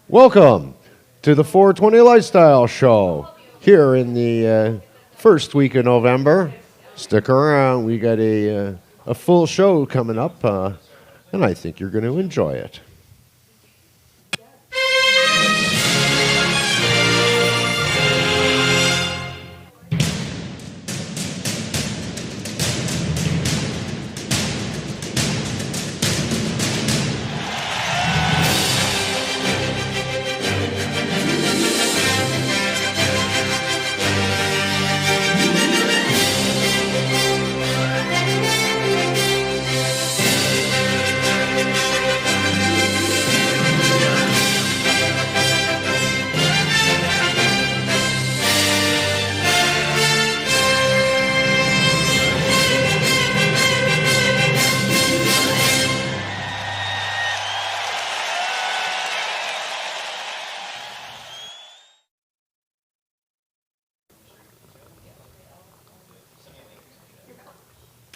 Welcome to the 420 Lifestyle Show here in the first week of November. Stick around. We got a full show coming up, and I think you're going to enjoy it.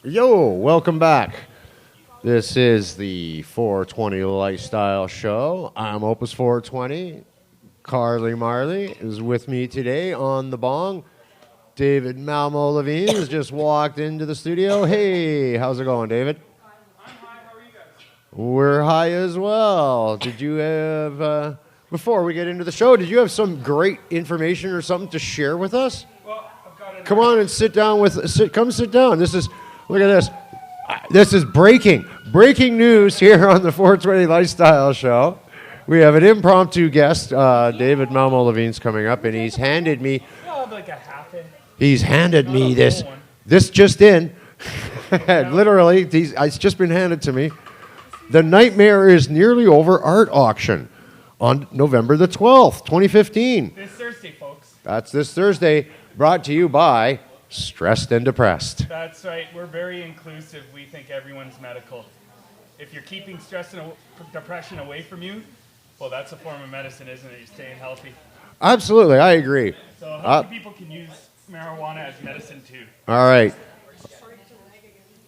Yo, welcome back. This is the 420 Lifestyle Show. I'm Opus 420. Carly Marley is with me today on the bong. David Malmo Levine has just walked into the studio. Hey, how's it going, David? I'm high. How are you guys? We're high as well. Did you have, before we get into the show, did you have some great information or something to share with us? Well, I've got it. Come on and sit down come sit down. Look at this. This is breaking news here on the 420 Lifestyle Show. We have an impromptu guest, David Malmo Levine's coming up, and he's handed me. I'll have like a half in. He's handed Not me a this. full one. This just in. Literally, it's just been handed to me. The Nightmare is Nearly Over art auction on November the 12th, 2015. This Thursday, folks. That's this Thursday, brought to you by Stressed and Depressed. That's right. We're very inclusive. We think everyone's medical. If you're keeping stress and depression away from you, well, that's a form of medicine, isn't it? You're staying healthy. Absolutely, I agree. So healthy people can use marijuana as medicine too. All right.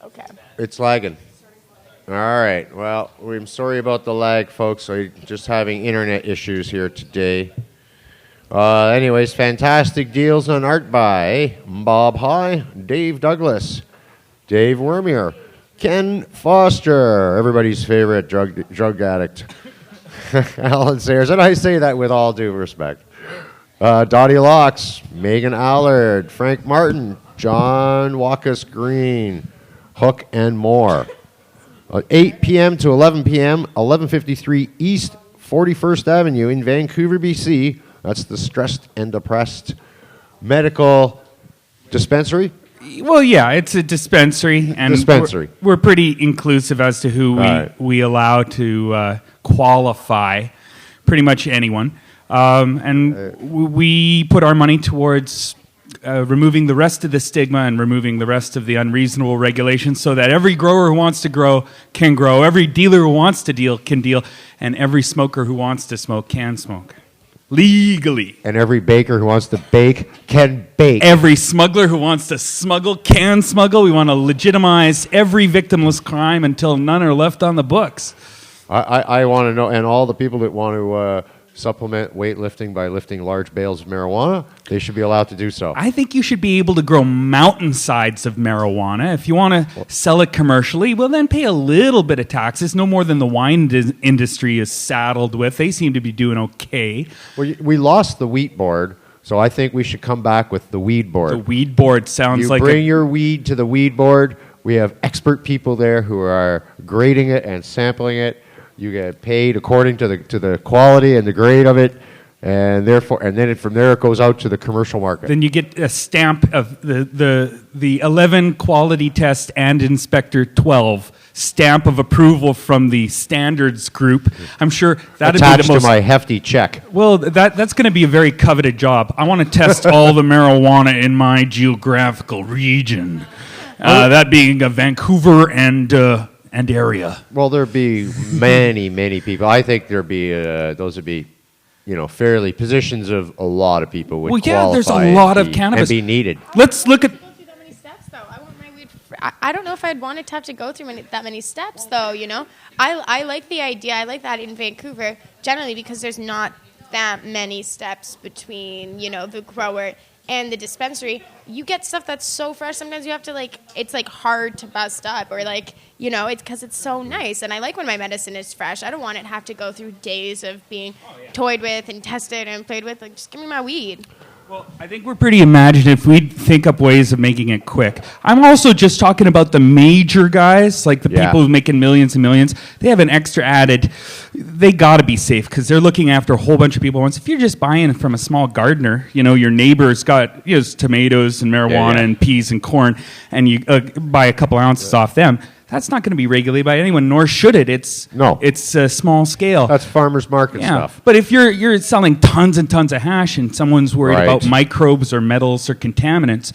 Okay. It's lagging. All right. Well, I'm sorry about the lag, folks. We're just having internet issues here today. Anyways, fantastic deals on art by Bob High, Dave Douglas, Dave Wormier, Ken Foster, everybody's favorite drug addict, Alan Sayers, and I say that with all due respect. Dottie Locks, Megan Allard, Frank Martin, John Walkus Green, Hook and more. 8 p.m. to 11 p.m., 1153 East 41st Avenue in Vancouver, BC. That's the Stressed and Depressed Medical Dispensary. Well, yeah, it's a dispensary, and we're pretty inclusive as to who we allow to qualify. Pretty much anyone, and we put our money towards removing the rest of the stigma and removing the rest of the unreasonable regulations, so that every grower who wants to grow can grow, every dealer who wants to deal can deal, and every smoker who wants to smoke can smoke. Legally. And every baker who wants to bake can bake. Every smuggler who wants to smuggle can smuggle. We want to legitimize every victimless crime until none are left on the books. I want to know, and all the people that want to supplement weightlifting by lifting large bales of marijuana, they should be allowed to do so. I think you should be able to grow mountainsides of marijuana. If you want to sell it commercially, well, then pay a little bit of taxes, no more than the wine industry is saddled with. They seem to be doing okay. Well, we lost the wheat board, so I think we should come back with the weed board. The weed board sounds like you bring your weed to the weed board. We have expert people there who are grading it and sampling it. You get paid according to the quality and the grade of it, and then from there it goes out to the commercial market. Then you get a stamp of the 11 quality test and inspector 12 stamp of approval from the standards group. I'm sure that'd be the most attached to my hefty check. Well, that's going to be a very coveted job. I want to test all the marijuana in my geographical region. That being Vancouver and area. Well, there'd be many people. I think there'd be those would be, fairly positions of a lot of people would qualify. There's a lot of cannabis and be needed. Let's look at. Don't do that many steps though. I want my weed I don't know if I'd want to have to go through that many steps, though, you know? I like the idea. I like that in Vancouver, generally, because there's not that many steps between, you know, the grower and the dispensary. You get stuff that's so fresh. Sometimes you have to, like, it's, like, hard to bust up or, like, you know, it's because it's so nice. And I like when my medicine is fresh. I don't want it to have to go through days of being toyed with and tested and played with. Like, just give me my weed. Well, I think we're pretty imaginative. We'd think up ways of making it quick. I'm also just talking about the major guys, like the people who making millions and millions. They have an extra added. They got to be safe because they're looking after a whole bunch of people at once. If you're just buying from a small gardener, you know, your neighbor's got tomatoes and marijuana and peas and corn, and you buy a couple ounces off them. That's not going to be regulated by anyone, nor should it. It's small scale. That's farmers market stuff. But if you're selling tons and tons of hash and someone's worried about microbes or metals or contaminants,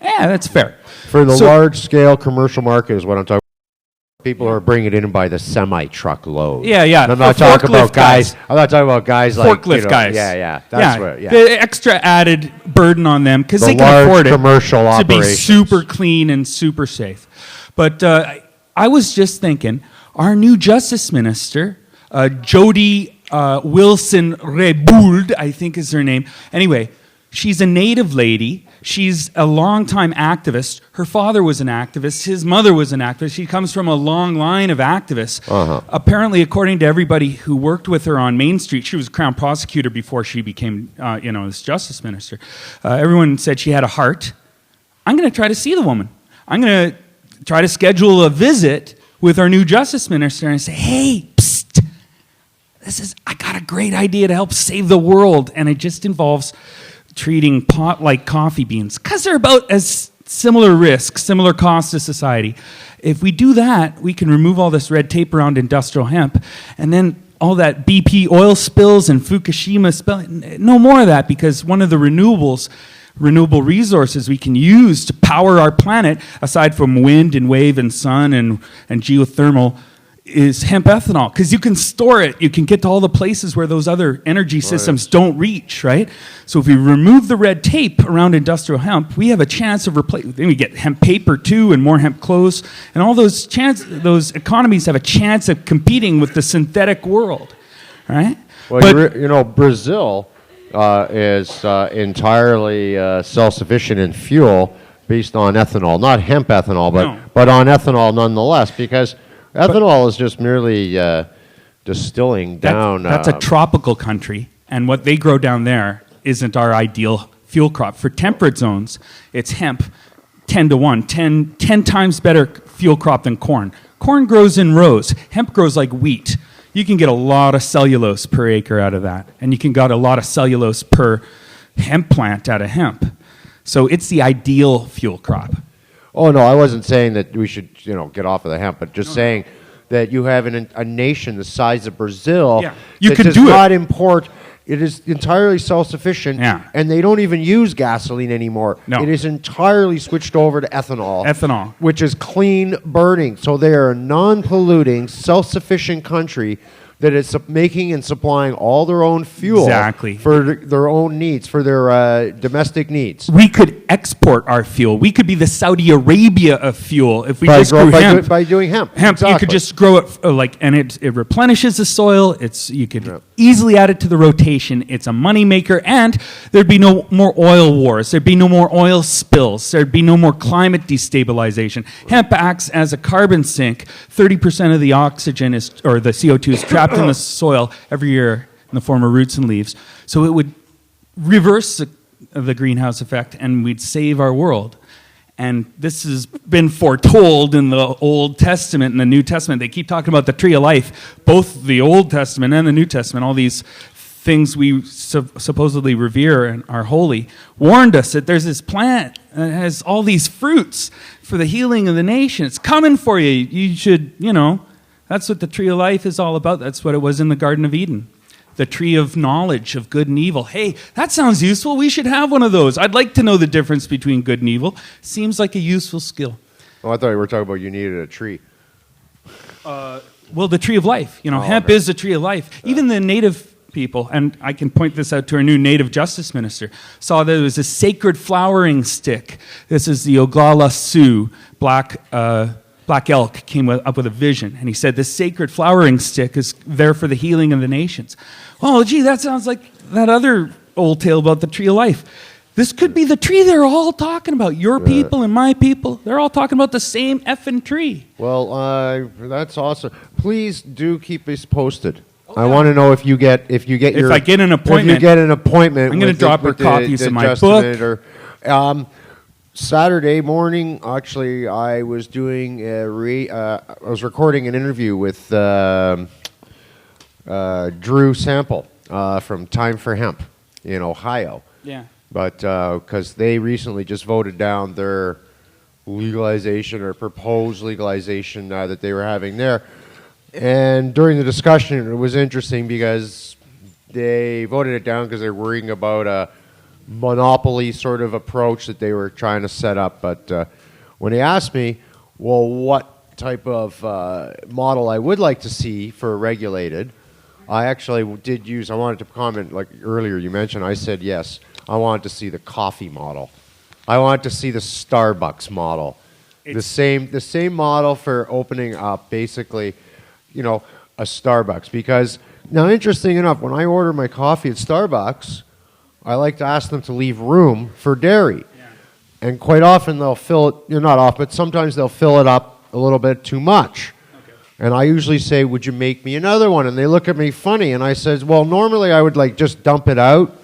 that's fair. For the large scale commercial market is what I'm talking about. People are bringing it in by the semi-truck load. Yeah. I'm not talking about guys. I'm not talking about guys like forklift guys. That's what. Yeah. The extra added burden on them because they can afford it commercial to be operations. super clean and super safe. But I was just thinking, our new Justice Minister, Jody Wilson-Raybould, I think is her name. Anyway, she's a native lady. She's a longtime activist. Her father was an activist. His mother was an activist. She comes from a long line of activists. Apparently, according to everybody who worked with her on Main Street, she was a Crown prosecutor before she became, this Justice Minister. Everyone said she had a heart. I'm going to try to see the woman. I'm going to try to schedule a visit with our new Justice Minister and say, hey, psst, I got a great idea to help save the world. And it just involves treating pot like coffee beans because they're about as similar risk, similar cost to society. If we do that, we can remove all this red tape around industrial hemp, and then all that BP oil spills and Fukushima spill, no more of that, because one of the renewable resources we can use to power our planet, aside from wind and wave and sun and geothermal, is hemp ethanol, because you can store it. You can get to all the places where those other energy systems don't reach, right? So if we remove the red tape around industrial hemp, we have a chance of replacing. Then we get hemp paper too, and more hemp clothes, and all those economies have a chance of competing with the synthetic world, right? Well, Brazil is entirely self-sufficient in fuel based on ethanol, not hemp ethanol, but on ethanol nonetheless, because ethanol is just merely distilling down. That's a tropical country, and what they grow down there isn't our ideal fuel crop. For temperate zones, it's hemp 10 to 1, 10 times better fuel crop than corn. Corn grows in rows. Hemp grows like wheat. You can get a lot of cellulose per acre out of that, and you can get a lot of cellulose per hemp plant out of hemp. So it's the ideal fuel crop. Oh, no, I wasn't saying that we should, get off of the hemp, but just saying that you have a nation the size of Brazil that does not import. It is entirely self-sufficient, and they don't even use gasoline anymore. No. It is entirely switched over to ethanol. Which is clean burning. So they are a non-polluting, self-sufficient country that is making and supplying all their own fuel for their own needs, for their domestic needs. We could export our fuel. We could be the Saudi Arabia of fuel if we just grew hemp. By doing hemp. You could just grow it, and it replenishes the soil. You could easily add it to the rotation. It's a moneymaker, and there'd be no more oil wars. There'd be no more oil spills. There'd be no more climate destabilization. Hemp acts as a carbon sink. 30% of the oxygen or the CO2 is trapped in the soil every year in the form of roots and leaves. So it would reverse the greenhouse effect, and we'd save our world. And this has been foretold in the Old Testament and the New Testament. They keep talking about the tree of life, both the Old Testament and the New Testament, all these things we supposedly revere and are holy, warned us that there's this plant that has all these fruits for the healing of the nation. It's coming for you. You should, that's what the tree of life is all about. That's what it was in the Garden of Eden. The tree of knowledge of good and evil. Hey, that sounds useful. We should have one of those. I'd like to know the difference between good and evil. Seems like a useful skill. Oh, I thought you were talking about you needed a tree. Well, the tree of life. Hemp is the tree of life. Even the native people, and I can point this out to our new Native Justice Minister, saw that there was a sacred flowering stick. This is the Oglala Sioux, black elk, came up with a vision, and he said this sacred flowering stick is there for the healing of the nations. Oh, gee, that sounds like that other old tale about the tree of life. This could be the tree they're all talking about. Your people and my people, they're all talking about the same effing tree. Well, that's awesome. Please do keep us posted. I want to know if you get if I get an appointment. If you get an appointment, I'm going to drop her copies of my book. Saturday morning, actually, I was doing I was recording an interview with Drew Sample from Time for Hemp in Ohio. Yeah. But because they recently just voted down their legalization or proposed legalization that they were having there. And during the discussion, it was interesting because they voted it down because they're worrying about a monopoly sort of approach that they were trying to set up. But when they asked me, well, what type of model I would like to see for regulated, I actually did use, I wanted to comment, like earlier you mentioned, I said yes. I wanted to see the coffee model. I wanted to see the Starbucks model. The same model for opening up basically, a Starbucks. Because now, interesting enough, when I order my coffee at Starbucks, I like to ask them to leave room for dairy. Yeah. And quite often they'll fill it, not often, but sometimes they'll fill it up a little bit too much. Okay. And I usually say, would you make me another one? And they look at me funny. And I says, well, normally I would just dump it out.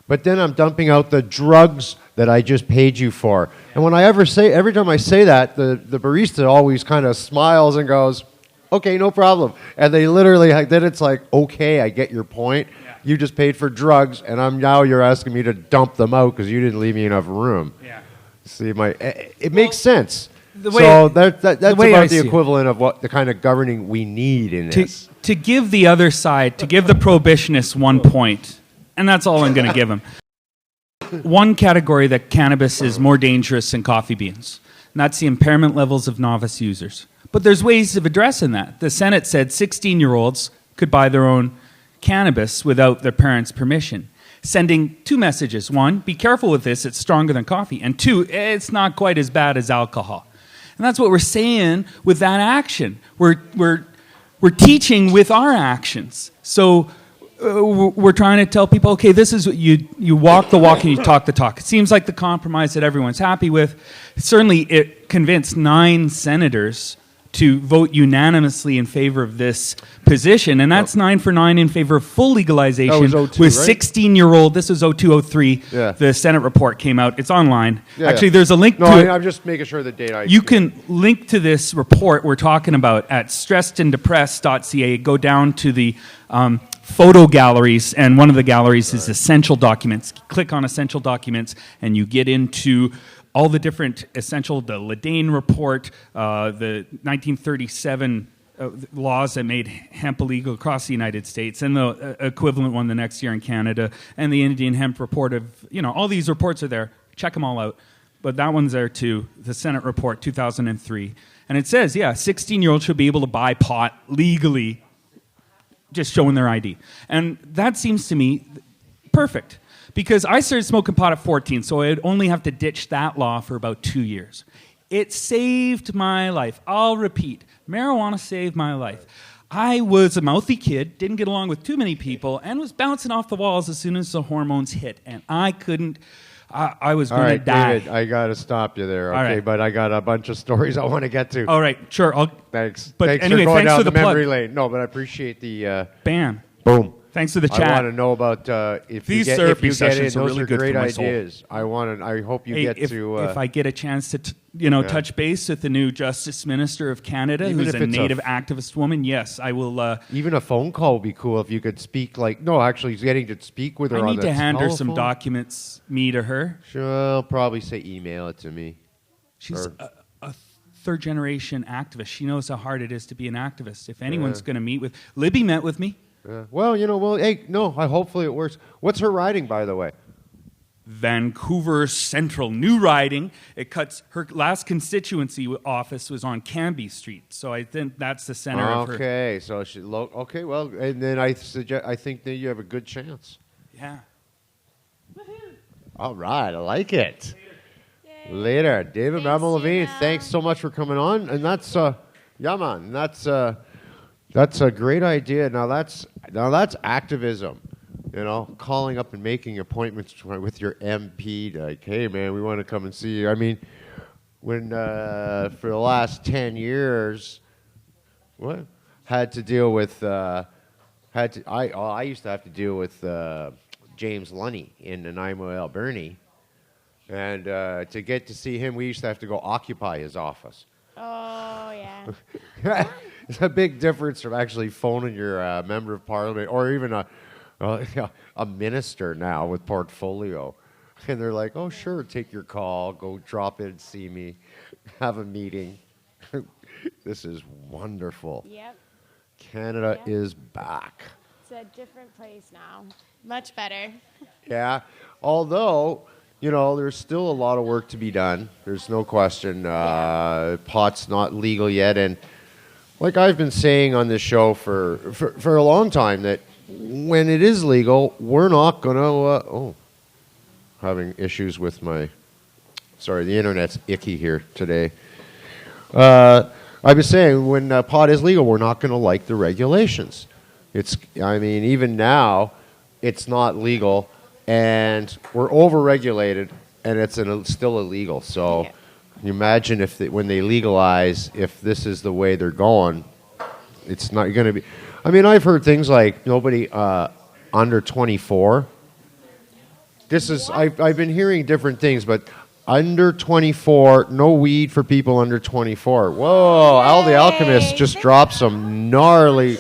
But then I'm dumping out the drugs that I just paid you for. Yeah. And when every time I say that, the barista always kind of smiles and goes, okay, no problem. And they literally, then it's like, okay, I get your point. Yeah. You just paid for drugs, and now you're asking me to dump them out because you didn't leave me enough room. Yeah. See, it makes sense. That's about the equivalent of what the kind of governing we need in this. To give the other side, to give the prohibitionists 1 point, and that's all I'm going to give them. One category that cannabis is more dangerous than coffee beans, and that's the impairment levels of novice users. But there's ways of addressing that. The Senate said 16-year-olds could buy their own cannabis without their parents' permission, sending two messages. One, be careful with this, it's stronger than coffee. And two, it's not quite as bad as alcohol. And that's what we're saying with that action. We're teaching with our actions. So we're trying to tell people, okay, this is what you walk the walk and you talk the talk. It seems like the compromise that everyone's happy with. Certainly it convinced 9 senators to vote unanimously in favor of this position, and that's 9 for 9 in favor of full legalization. That was 02, with right? 16-year-old, this is 0203, the Senate report came out. It's online. Actually, there's a link to it. I'm just making sure the date. You can link to this report we're talking about at stressedanddepressed.ca. Go down to the photo galleries, and one of the galleries is Essential Documents. Click on Essential Documents, and you get into all the different essential, the Ledane report, the 1937 laws that made hemp illegal across the United States, and the equivalent one the next year in Canada, and the Indian hemp report of, all these reports are there. Check them all out. But that one's there too, the Senate report, 2003. And it says, 16-year-olds should be able to buy pot legally, just showing their ID. And that seems to me perfect. Because I started smoking pot at 14, so I'd only have to ditch that law for about 2 years. It saved my life. I'll repeat, marijuana saved my life. I was a mouthy kid, didn't get along with too many people, and was bouncing off the walls as soon as the hormones hit. And I couldn't, I was going to die. David, I got to stop you there, okay? Right. But I got a bunch of stories I want to get to. All right, sure. Thanks. But thanks anyway, for going thanks down for the memory plug. lane. No, but I appreciate the... Bam. Boom. Thanks for the chat. I want to know about if these you therapy get in. sessions are Those really are good great for my ideas. soul. I hope you get to. If I get a chance to, touch base with the new Justice Minister of Canada, Even who's if a it's native activist woman, yes, I will. Even a phone call would be cool if you could speak. Actually, getting to speak with her. I on need the to hand her some telephone. documents, me to her. Sure, I'll probably say email it to me. She's a third-generation activist. She knows how hard it is to be an activist. If anyone's going to meet with... Libby met with me. Well, hey, no, hopefully it works. What's her riding, by the way? Vancouver Central New Riding. It cuts her last constituency office was on Cambie Street, so I think that's the center of her. Okay, so okay, well, and then I think that you have a good chance. Yeah. All right, I like it. Later, David Mammal Levine. Thanks so much for coming on, and that's yeah, man, that's a great idea. Now that's activism. You know, calling up and making appointments with your MP, like, hey, man, we want to come and see you. I mean, when for the last 10 years, had to deal with, I used to have to deal with James Lunny in Nanaimo, Alberni. And to get to see him, we used to have to go occupy his office. Oh, yeah. It's a big difference from actually phoning your member of parliament or even a minister now with portfolio. And they're like, oh, sure, take your call, go drop in, see me, have a meeting. This is wonderful. Yep. Canada is back. It's a different place now. Much better. Yeah, although, you know, there's still a lot of work to be done. There's no question. Pot's not legal yet. And like I've been saying on this show for a long time, that when it is legal, we're not going to... having issues with my... Sorry, the internet's icky here today. I was saying, when pot is legal, we're not going to like the regulations. I mean, even now, it's not legal, and we're over-regulated, and it's still illegal. So you imagine when they legalize, if this is the way they're going, it's not going to be... I mean, I've heard things like nobody under 24. I've been hearing different things, but under 24, no weed for people under 24. Whoa, Al the Alchemist just dropped some gnarly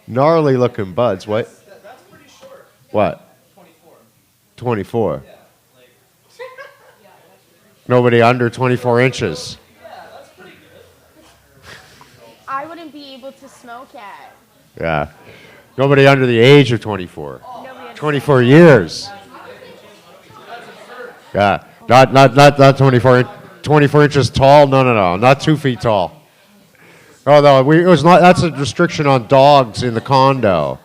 looking buds. What? That's pretty short. What? 24. 24. Yeah, nobody under 24 inches. I wouldn't be able to smoke it. Yeah. Nobody under the age of 24. 24 years. Yeah. Not 24 inches tall. No. Not 2 feet tall. Oh, no. It was not. That's a restriction on dogs in the condo.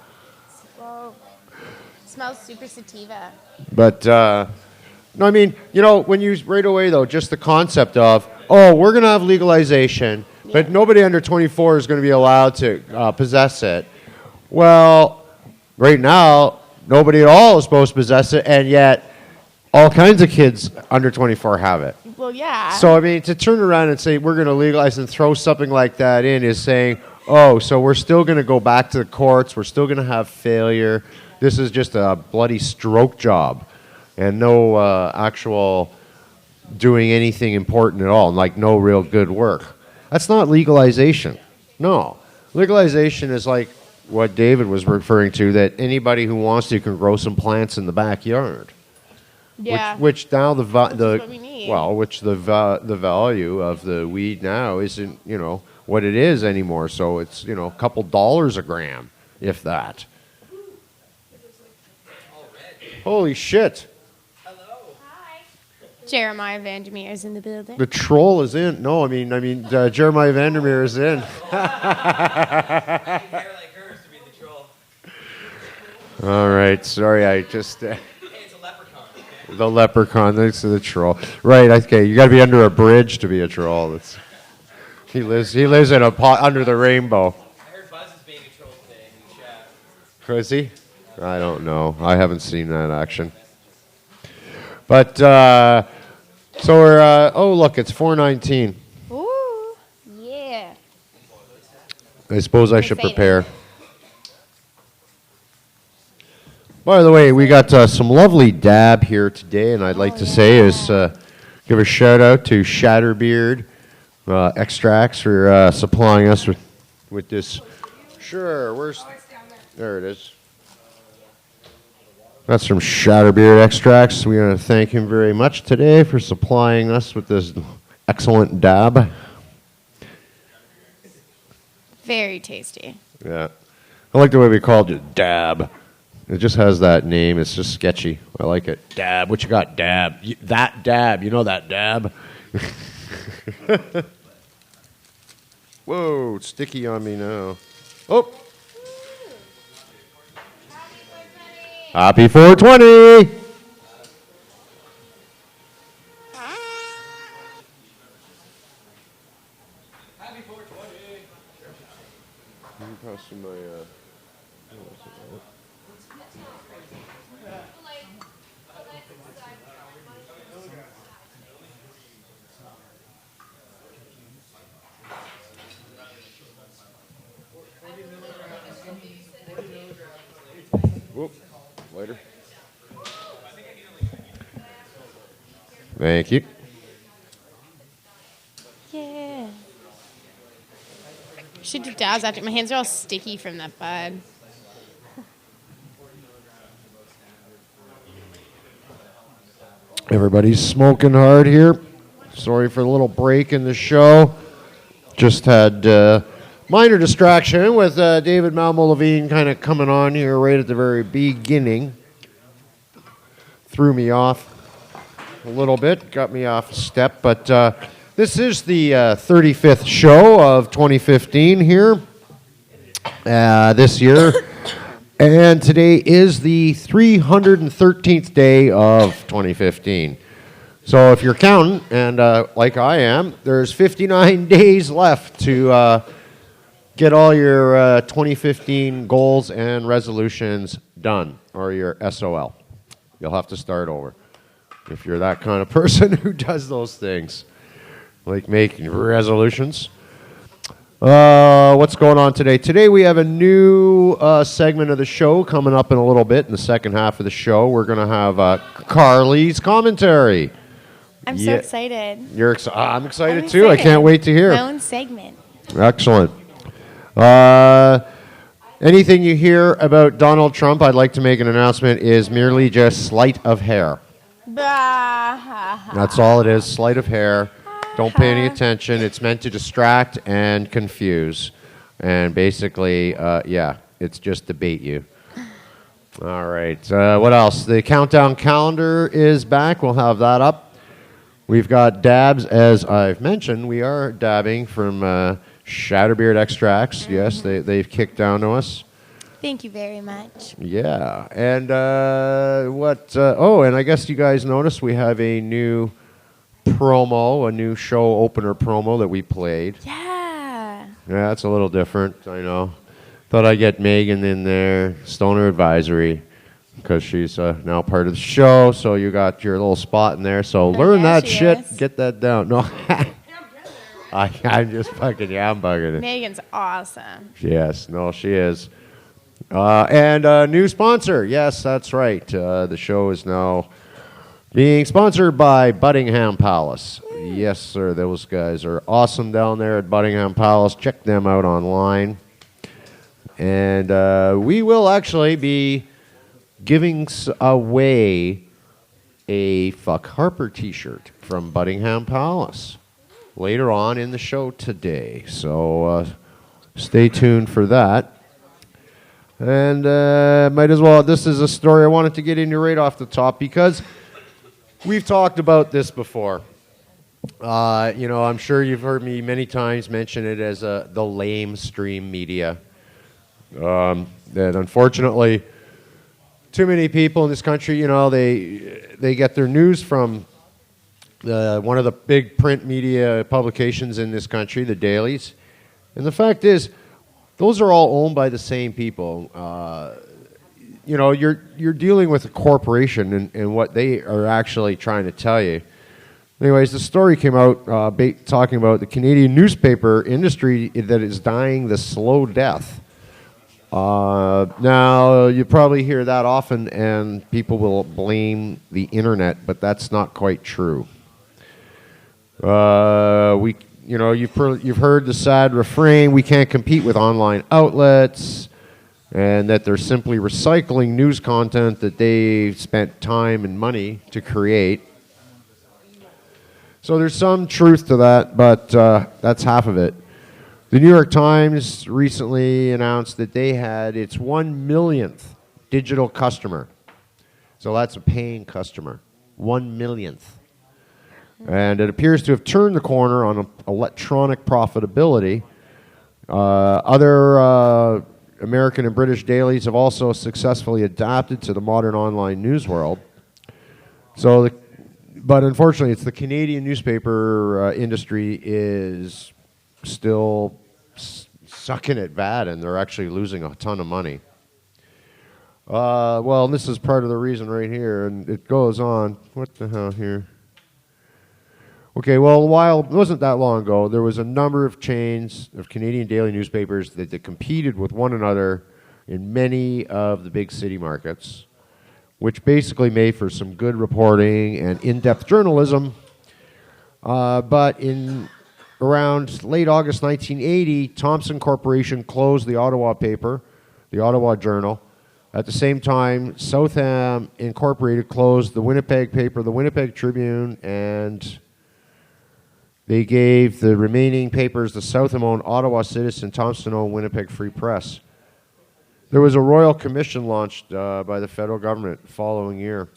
Well, it smells super sativa. But, no, I mean, you know, when you, right away, though, just the concept of, we're going to have legalization, but nobody under 24 is going to be allowed to possess it. Well, right now, nobody at all is supposed to possess it, and yet all kinds of kids under 24 have it. Well, yeah. So, I mean, to turn around and say we're going to legalize and throw something like that in is saying, so we're still going to go back to the courts, we're still going to have failure, this is just a bloody stroke job, and no actual doing anything important at all, like no real good work. That's not legalization. No. Legalization is like what David was referring to, that anybody who wants to can grow some plants in the backyard. Yeah. Which now the what we need. the value of the weed now isn't, you know, what it is anymore. So it's, you know, a couple dollars a gram, if that. Holy shit. Jeremiah Vandermeer is in the building. The troll is in. No, I mean, Jeremiah Vandermeer is in. All right, sorry, I just... Hey, it's a leprechaun. Okay? The leprechaun, that's the troll. Right, okay, you got to be under a bridge to be a troll. He lives in a pot under the rainbow. I heard Buzz is being a troll today in the chat. Is he? I don't know. I haven't seen that action. But, so we're, look, it's 4:19. Ooh, yeah. I suppose I should prepare. By the way, we got some lovely dab here today, and I'd like to say is give a shout out to Shatterbeard Extracts for supplying us with this. Sure, there it is. That's from Shatterbeard Extracts. We want to thank him very much today for supplying us with this excellent dab. Very tasty. Yeah. I like the way we called it dab. It just has that name. It's just sketchy. I like it. Dab. What you got, Dab? That Dab. You know that Dab? Whoa, it's sticky on me now. Oh. Happy 420. Happy 420. Can you pass me my, whoop, later. Thank you. Yeah. Should do dabs after. My hands are all sticky from that bud. Everybody's smoking hard here. Sorry for the little break in the show. Just had minor distraction with David Malmo-Levine kind of coming on here right at the very beginning. Threw me off a little bit, got me off a step. But this is the 35th show of 2015 here this year. And today is the 313th day of 2015. So if you're counting, and like I am, there's 59 days left to get all your 2015 goals and resolutions done, or your SOL. You'll have to start over if you're that kind of person who does those things, like making resolutions. What's going on today? Today we have a new segment of the show coming up in a little bit. In the second half of the show, we're going to have Carly's commentary. I'm so excited. You're I'm excited I'm too. I can't wait to hear. My own segment. Excellent. Anything you hear about Donald Trump, I'd like to make an announcement, is merely just sleight of hair. That's all it is, sleight of hair. Don't pay any attention. It's meant to distract and confuse. And basically, yeah, it's just to bait you. All right. What else? The countdown calendar is back. We'll have that up. We've got dabs, as I've mentioned. We are dabbing from Shatterbeard Extracts. Yes, they've kicked down to us. Thank you very much. Yeah. And and I guess you guys noticed we have a new promo, a new show opener promo that we played. Yeah. Yeah, it's a little different, I know. Thought I'd get Megan in there, Stoner Advisory, because she's now part of the show, so you got your little spot in there. So learn that shit, get that down. No, I'm just fucking, I'm bugging it. Megan's awesome. Yes, no, she is. And a new sponsor. Yes, that's right. The show is now being sponsored by Buddingham Palace. Yes, sir. Those guys are awesome down there at Buddingham Palace. Check them out online. And we will actually be giving away a Fuck Harper t-shirt from Buddingham Palace later on in the show today. So stay tuned for that. And might as well, this is a story I wanted to get into right off the top because we've talked about this before. I'm sure you've heard me many times mention it as the lamestream media. That unfortunately, too many people in this country, they get their news from one of the big print media publications in this country, the dailies. And the fact is, those are all owned by the same people. You're dealing with a corporation and what they are actually trying to tell you. Anyways, the story came out talking about the Canadian newspaper industry that is dying the slow death. Now, you probably hear that often, and people will blame the internet, but that's not quite true. You've heard the sad refrain, we can't compete with online outlets, and that they're simply recycling news content that they've spent time and money to create. So there's some truth to that, but that's half of it. The New York Times recently announced that they had its 1 millionth digital customer. So that's a paying customer. 1/1,000,000th. And it appears to have turned the corner on electronic profitability. Other American and British dailies have also successfully adapted to the modern online news world. But unfortunately, it's the Canadian newspaper industry is still sucking it bad, and they're actually losing a ton of money. Well, this is part of the reason right here, and it goes on. What the hell here? Okay, well, it wasn't that long ago, there was a number of chains of Canadian daily newspapers that competed with one another in many of the big city markets, which basically made for some good reporting and in-depth journalism. But in around late August 1980, Thomson Corporation closed the Ottawa paper, the Ottawa Journal. At the same time, Southam Incorporated closed the Winnipeg paper, the Winnipeg Tribune, and they gave the remaining papers the Southam-owned Ottawa Citizen, Thompson-owned Winnipeg Free Press. There was a royal commission launched by the federal government the following year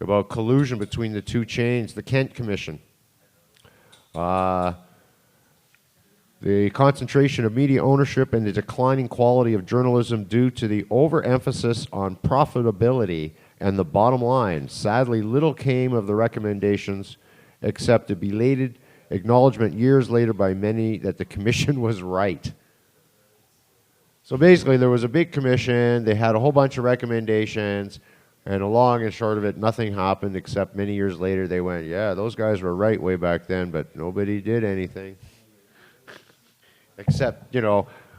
about collusion between the two chains, the Kent Commission. The concentration of media ownership and the declining quality of journalism due to the overemphasis on profitability and the bottom line. Sadly, little came of the recommendations except a belated acknowledgement years later by many that the commission was right. So basically, there was a big commission, they had a whole bunch of recommendations, and the long and short of it, nothing happened except many years later they went, yeah, those guys were right way back then, but nobody did anything. Except,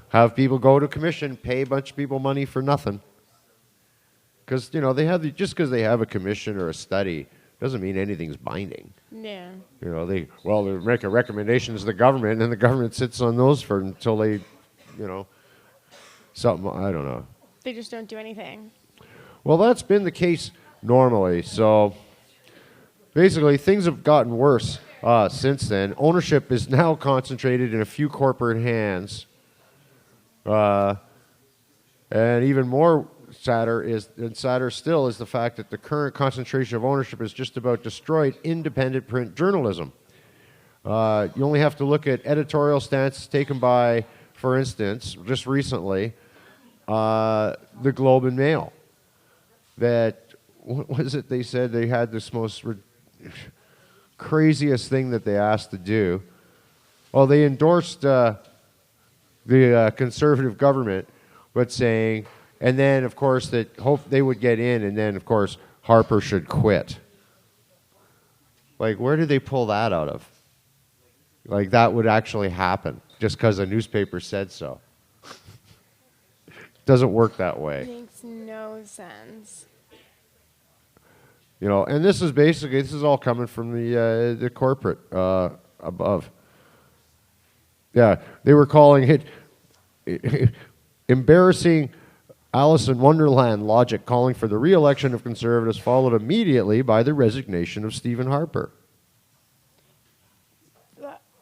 have people go to commission, pay a bunch of people money for nothing. Because, just because they have a commission or a study doesn't mean anything's binding. Yeah. They make a recommendation to the government, and the government sits on those until they, something, I don't know. They just don't do anything. Well, that's been the case normally. So basically, things have gotten worse since then. Ownership is now concentrated in a few corporate hands. And even more sadder still is the fact that the current concentration of ownership has just about destroyed independent print journalism. You only have to look at editorial stances taken by, for instance, just recently, the Globe and Mail. That, what was it they said? They had this most craziest thing that they asked to do. Well, they endorsed the conservative government, but saying, and then, of course, that hope they would get in, and then, of course, Harper should quit. Like, where did they pull that out of? Like, that would actually happen just because a newspaper said so. Doesn't work that way. Makes no sense. And this is all coming from the corporate above. Yeah, they were calling it embarrassing Alice in Wonderland logic, calling for the re-election of conservatives, followed immediately by the resignation of Stephen Harper.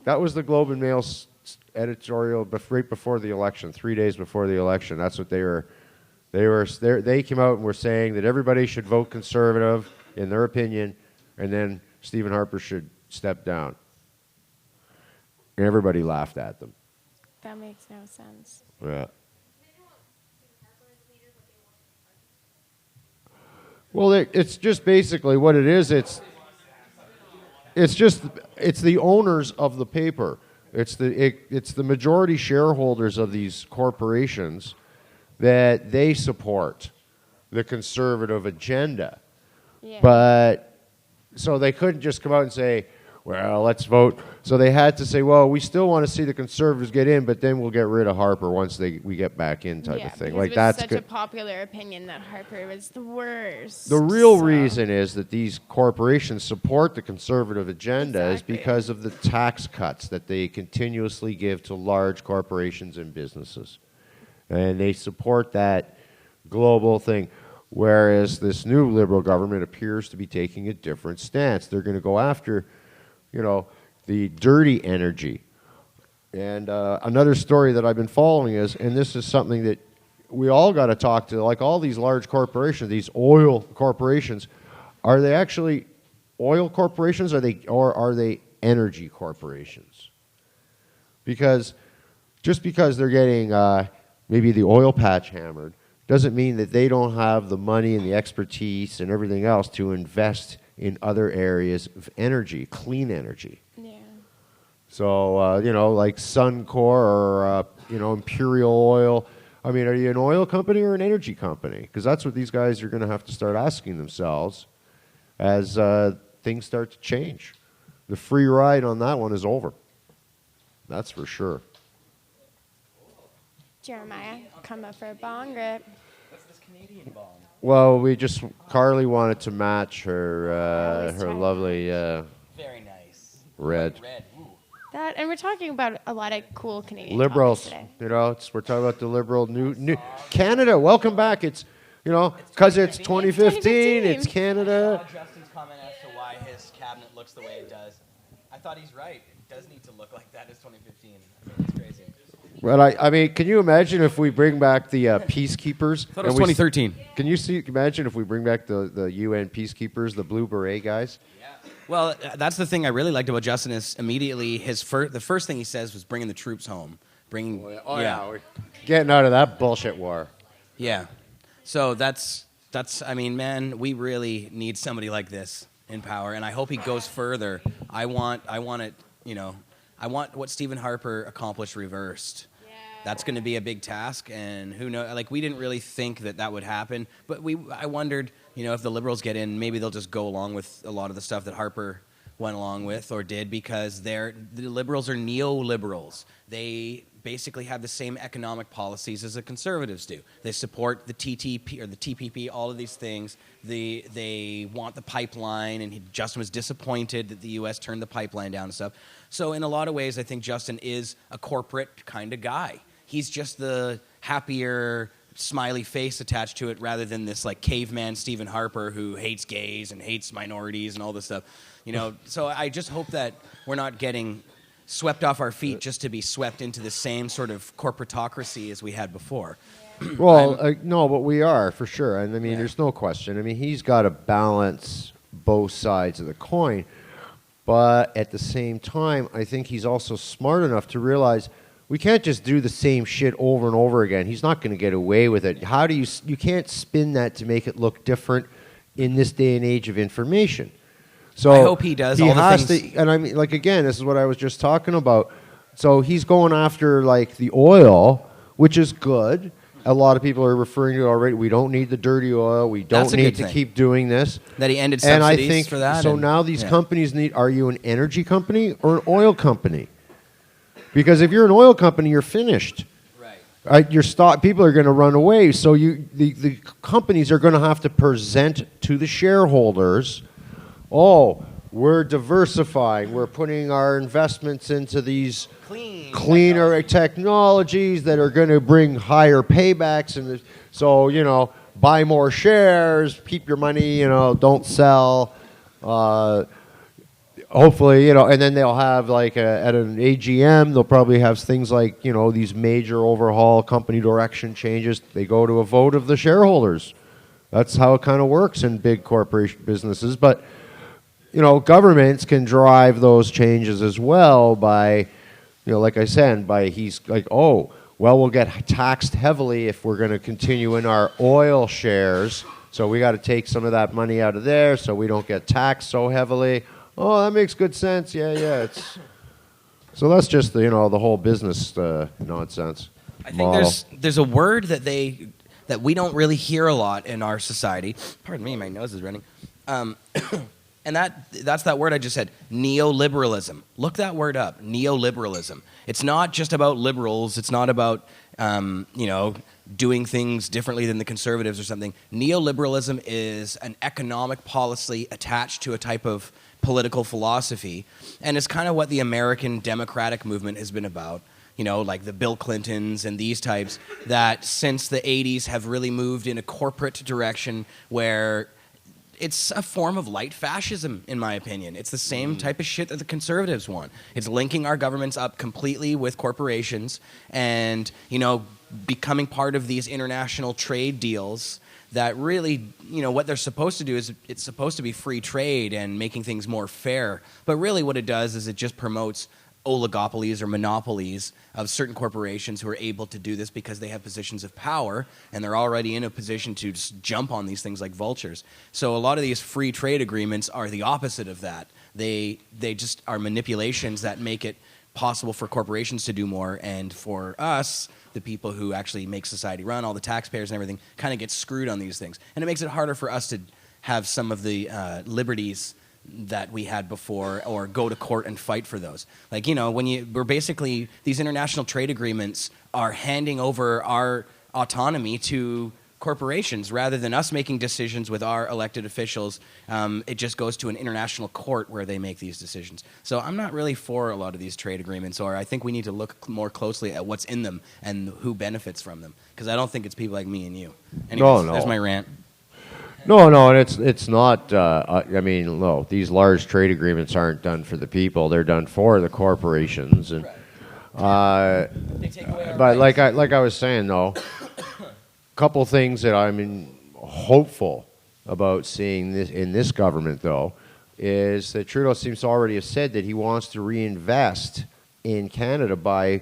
That was the Globe and Mail's editorial right before the election, 3 days before the election. That's what they came out and were saying that everybody should vote conservative in their opinion, and then Stephen Harper should step down. And everybody laughed at them. That makes no sense. Yeah. Well, it's just basically what it is. It's the owners of the paper. It's the majority shareholders of these corporations that they support the conservative agenda. Yeah. But so they couldn't just come out and say, well, let's vote. So they had to say, well, we still want to see the conservatives get in, but then we'll get rid of Harper once we get back in type of thing. Like, that's such a popular opinion that Harper was the worst. The real reason is that these corporations support the conservative agenda is because of the tax cuts that they continuously give to large corporations and businesses. And they support that global thing. Whereas this new Liberal government appears to be taking a different stance. They're going to go after, the dirty energy. And another story that I've been following is, and this is something that we all got to talk to, like, all these large corporations, these oil corporations. Are they actually oil corporations, or are they energy corporations? Because just because they're getting maybe the oil patch hammered doesn't mean that they don't have the money and the expertise and everything else to invest in other areas of energy, clean energy. Yeah. So, like Suncor or, Imperial Oil. I mean, are you an oil company or an energy company? Because that's what these guys are going to have to start asking themselves as things start to change. The free ride on that one is over. That's for sure. Jeremiah, come up for a bong rip. What's this Canadian bong? Well, Carly wanted to match her lovely Very nice. red. Red. Ooh. That, and we're talking about a lot of cool Canadian Liberals, topics today. we're talking about the liberal new Canada. Welcome back. It's because it's 2015. It's Canada. I saw Justin's comment as to why his cabinet looks the way it does. I thought he's right. It does need to look like that as 2015. I mean, it's crazy. Well, I mean, can you imagine if we bring back the peacekeepers? I thought it was 2013. Can you imagine if we bring back the UN peacekeepers, the Blue Beret guys? Yeah. Well, that's the thing I really liked about Justin is immediately the first thing he says was bringing the troops home. We're getting out of that bullshit war. Yeah. So that's I mean, man, we really need somebody like this in power, and I hope he goes further. I want it, I want what Stephen Harper accomplished reversed. Yeah. That's going to be a big task, and who knows? Like, we didn't really think that would happen, but I wondered, if the Liberals get in, maybe they'll just go along with a lot of the stuff that Harper went along with or did, because the Liberals are neoliberals. They basically have the same economic policies as the Conservatives do. They support the TTP or the TPP, all of these things. They want the pipeline, and Justin was disappointed that the U.S. turned the pipeline down and stuff. So in a lot of ways, I think Justin is a corporate kind of guy. He's just the happier, smiley face attached to it rather than this like caveman Stephen Harper who hates gays and hates minorities and all this stuff. So I just hope that we're not getting swept off our feet just to be swept into the same sort of corporatocracy as we had before. Well, no, but we are, for sure. And, I mean, there's no question. I mean, he's got to balance both sides of the coin. But at the same time, I think he's also smart enough to realize we can't just do the same shit over and over again. He's not going to get away with it. How do you can't spin that to make it look different in this day and age of information. So I hope he does. He all has the things. to, and I mean, like, again, this is what I was just talking about. So he's going after like the oil, which is good. A lot of people are referring to it already. We don't need the dirty oil. We don't need to keep doing this. That he ended subsidies and I think, for that. So now these companies need. Are you an energy company or an oil company? Because if you're an oil company, you're finished. Right. Your stock people are going to run away. So the companies are going to have to present to the shareholders. Oh, we're diversifying. We're putting our investments into these cleaner technologies that are going to bring higher paybacks. And so, buy more shares, keep your money, don't sell. Hopefully, and then they'll have like at an AGM, they'll probably have things like, these major overhaul company direction changes. They go to a vote of the shareholders. That's how it kind of works in big corporation businesses. But governments can drive those changes as well by, like I said, he's like, oh, well, we'll get taxed heavily if we're going to continue in our oil shares. So we got to take some of that money out of there so we don't get taxed so heavily. Oh, that makes good sense. Yeah. So that's just the whole business nonsense. I think there's a word that we don't really hear a lot in our society. Pardon me, my nose is running. And that's that word I just said, neoliberalism. Look that word up, neoliberalism. It's not just about liberals. It's not about, doing things differently than the conservatives or something. Neoliberalism is an economic policy attached to a type of political philosophy. And it's kind of what the American democratic movement has been about. Like the Bill Clintons and these types that since the 80s have really moved in a corporate direction where it's a form of light fascism, in my opinion. It's the same type of shit that the conservatives want. It's linking our governments up completely with corporations and, becoming part of these international trade deals that really, what they're supposed to do is it's supposed to be free trade and making things more fair. But really what it does is it just promotes oligopolies or monopolies of certain corporations who are able to do this because they have positions of power and they're already in a position to just jump on these things like vultures. So a lot of these free trade agreements are the opposite of that. They just are manipulations that make it possible for corporations to do more, and for us, the people who actually make society run, all the taxpayers and everything, kind of get screwed on these things. And it makes it harder for us to have some of the liberties that we had before, or go to court and fight for those. Like, we're basically, these international trade agreements are handing over our autonomy to corporations rather than us making decisions with our elected officials. It just goes to an international court where they make these decisions. So I'm not really for a lot of these trade agreements, or I think we need to look more closely at what's in them and who benefits from them, because I don't think it's people like me and you. Anyways, No. There's my rant. No, and it's not. No, these large trade agreements aren't done for the people; they're done for the corporations. And They take away our but rights. like I was saying, though, couple things that I'm hopeful about seeing this in this government, though, is that Trudeau seems to already have said that he wants to reinvest in Canada by,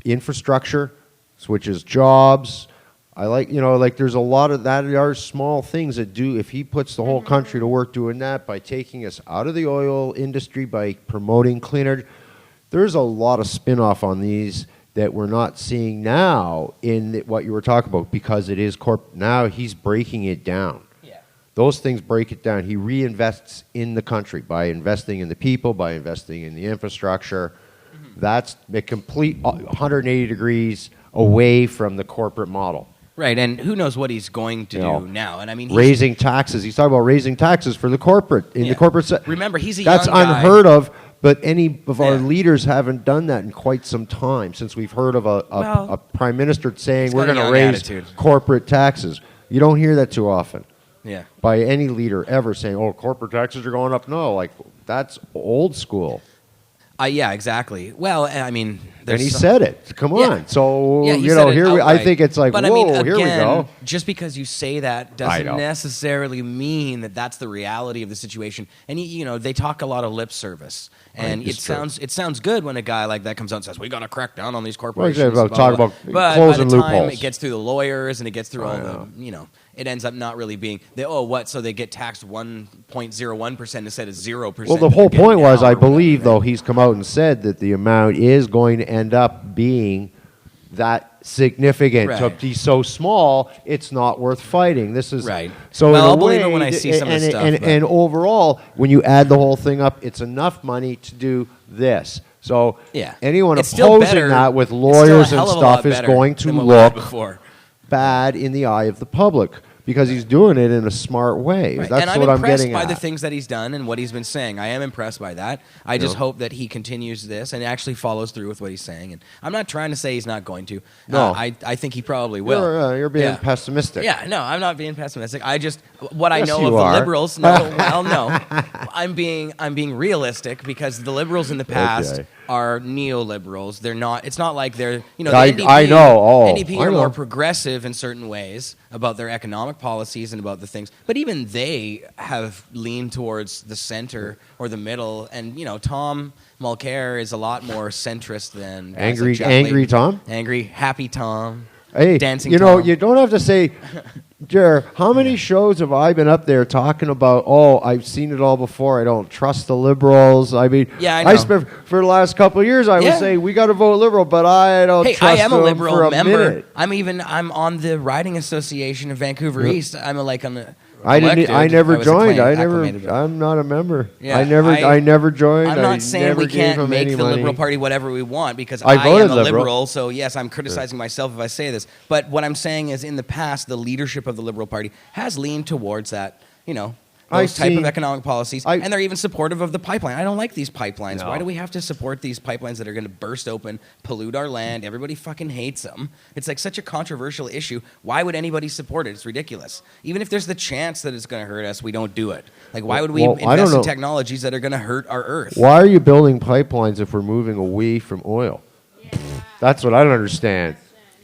infrastructure, which is jobs. I like there's a lot of that. There are small things that do, if he puts the whole country to work doing that, by taking us out of the oil industry, by promoting cleaner, there's a lot of spin-off on these that we're not seeing now in what you were talking about, because it is now he's breaking it down. Yeah. Those things break it down. He reinvests in the country by investing in the people, by investing in the infrastructure. That's a complete 180 degrees away from the corporate model. Right, and who knows what he's going to do now. And I mean, raising taxes. He's talking about raising taxes for the corporate, the corporate sector. Remember, he's a That's young guy. unheard of, but any of our leaders haven't done that in quite some time, since we've heard of a prime minister saying we're going to raise corporate taxes. You don't hear that too often. Yeah. By any leader ever saying, corporate taxes are going up. No, that's old school. Yeah, exactly. Well, I mean, and he said it. Come on. Yeah. So, here I think it's like, but whoa, I mean, again, here we go. Just because you say that doesn't necessarily mean that that's the reality of the situation. And, they talk a lot of lip service. And it sounds good when a guy like that comes out and says, we got to crack down on these corporations. Talk about but by closing the time loopholes. it gets through the lawyers and it gets through all the, it ends up not really being, so they get taxed 1.01% instead of 0%. Well, the whole point was, I believe, though, he's come out and said that the amount is going to end up being that significant. Right. To be so small, it's not worth fighting. This is right. So well, I'll believe it when I see some of the stuff. And overall, when you add the whole thing up, it's enough money to do this. So anyone opposing that with lawyers and stuff is going to look bad in the eye of the public, because he's doing it in a smart way. Right. That's and what I'm impressed getting by at. the things that he's done and what he's been saying. I am impressed by that. I just hope that he continues this and actually follows through with what he's saying. And I'm not trying to say he's not going to. No. I think he probably will. You're being pessimistic. Yeah, no, I'm not being pessimistic. I know of the are. liberals. No. I'm being realistic, because the liberals in the past are neoliberals. They're not. It's not like they're. The NDP, I know. NDP are more progressive in certain ways about their economic policies and about the things. But even they have leaned towards the center or the middle. And Tom Mulcair is a lot more centrist than angry Tom. Angry, happy Tom. Hey, dancing Tom. You don't have to say, Jer, how many shows have I been up there talking about, I've seen it all before, I don't trust the liberals. I mean, I know. For the last couple of years, I would say, we got to vote liberal, but I don't trust them. I am a liberal for a member. minute. I'm on the riding association of Vancouver East. I'm on the... I never joined. I'm not a member. Yeah, I never joined. I'm not saying we can't make the money. Liberal Party whatever we want, because I am a liberal. liberal. So yes, I'm criticizing myself if I say this. But what I'm saying is, in the past, the leadership of the Liberal Party has leaned towards that, those type of economic policies, and they're even supportive of the pipeline. I don't like these pipelines. No. Why do we have to support these pipelines that are going to burst open, pollute our land? Everybody fucking hates them. It's like such a controversial issue. Why would anybody support it? It's ridiculous. Even if there's the chance that it's going to hurt us, we don't do it. Like, why would we invest in technologies that are going to hurt our earth? Why are you building pipelines if we're moving away from oil? Yeah. That's what I don't understand.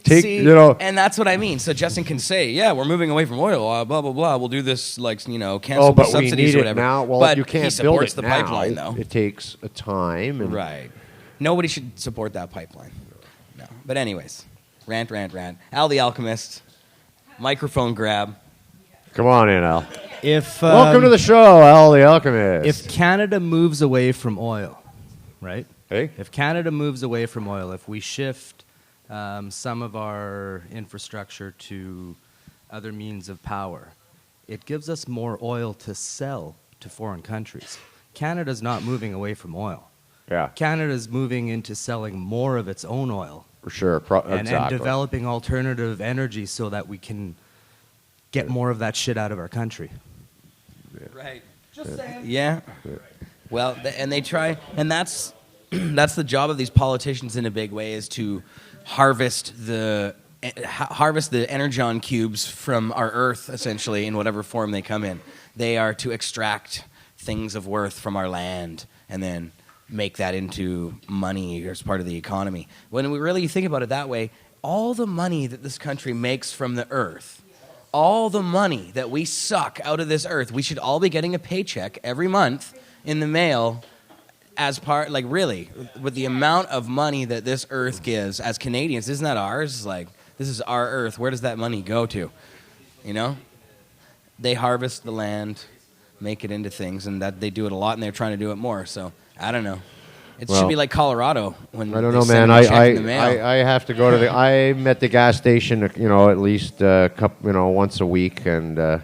And that's what I mean. So Justin can say, yeah, we're moving away from oil, blah, blah, blah. We'll do this, cancel the subsidies or whatever. Now. Well, but you can't he supports the now. pipeline, though. It takes a time. Right. Nobody should support that pipeline. No. But anyways, rant. Al the Alchemist, microphone grab. Come on in, Al. Welcome to the show, Al the Alchemist. If Canada moves away from oil, right? Hey? If Canada moves away from oil, if we shift some of our infrastructure to other means of power, it gives us more oil to sell to foreign countries. Canada's not moving away from oil. Yeah. Canada's moving into selling more of its own oil. For sure. And developing alternative energy so that we can get more of that shit out of our country. Yeah. Right. Just saying. Yeah. Well, and they try, and that's the job of these politicians in a big way, is to harvest the energon cubes from our earth, essentially, in whatever form they come in. They are to extract things of worth from our land and then make that into money as part of the economy. When we really think about it that way, all the money that this country makes from the earth, all the money that we suck out of this earth, we should all be getting a paycheck every month in the mail as part, really, with the amount of money that this earth gives as Canadians. Isn't that ours? This is our earth. Where does that money go to? They harvest the land, make it into things, and that they do it a lot, and they're trying to do it more. So I don't know. It should be like Colorado when I don't know, man. I have to go to I'm at the gas station, at least once a week, and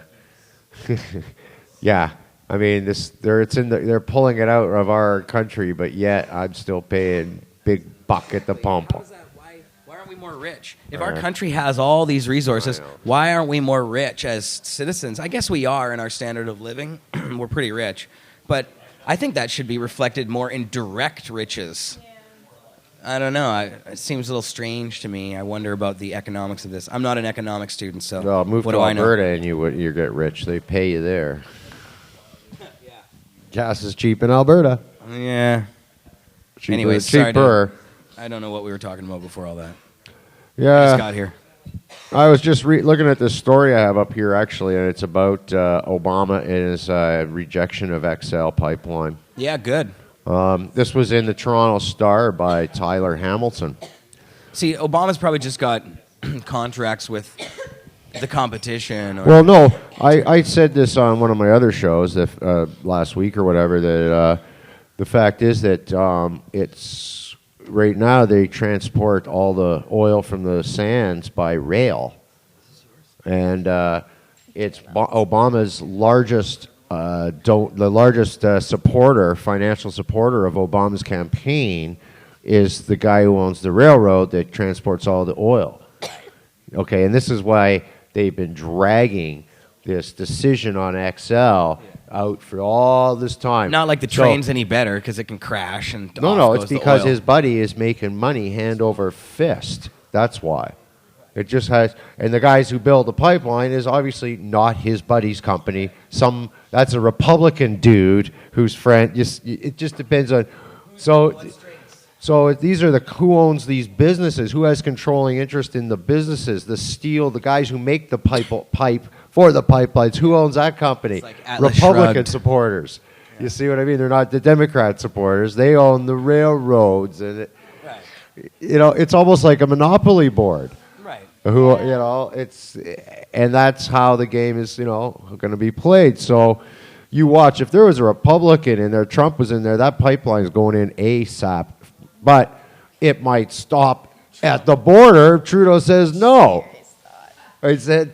yeah. I mean, they're pulling it out of our country, but yet I'm still paying big buck at the pump. How is that? Why aren't we more rich? If our country has all these resources, why aren't we more rich as citizens? I guess we are in our standard of living. We're pretty rich. But I think that should be reflected more in direct riches. Yeah. I don't know. It seems a little strange to me. I wonder about the economics of this. I'm not an economics student, so move what to do Alberta I know? And you get rich. They pay you there. Gas is cheap in Alberta. Yeah. Anyways, cheaper. I don't know what we were talking about before all that. Yeah. I just got here. I was just looking at this story I have up here, actually, and it's about Obama and his rejection of XL pipeline. Yeah, good. This was in the Toronto Star by Tyler Hamilton. See, Obama's probably just got contracts with the competition. Well, no, I said this on one of my other shows last week or whatever, that the fact is that it's right now they transport all the oil from the sands by rail, and it's Obama's largest financial supporter of Obama's campaign is the guy who owns the railroad that transports all the oil. Okay, and this is why they've been dragging this decision on XL out for all this time. Not like the train's any better because it can crash and No, it's because his buddy is making money hand over fist. That's why. It just has, and the guys who build the pipeline is obviously not his buddy's company. That's a Republican dude whose friend. It just depends on. So these are who owns these businesses, who has controlling interest in the businesses, the steel, the guys who make the pipe for the pipelines. Who owns that company? Like Atlas Republican shrugged. Supporters. Yeah. You see what I mean? They're not the Democrat supporters. They own the railroads, and it's almost like a monopoly board. Right. And that's how the game is, going to be played. So. You watch, if there was a Republican in there, Trump was in there, that pipeline is going in ASAP. But it might stop at the border. Trudeau says no. I said,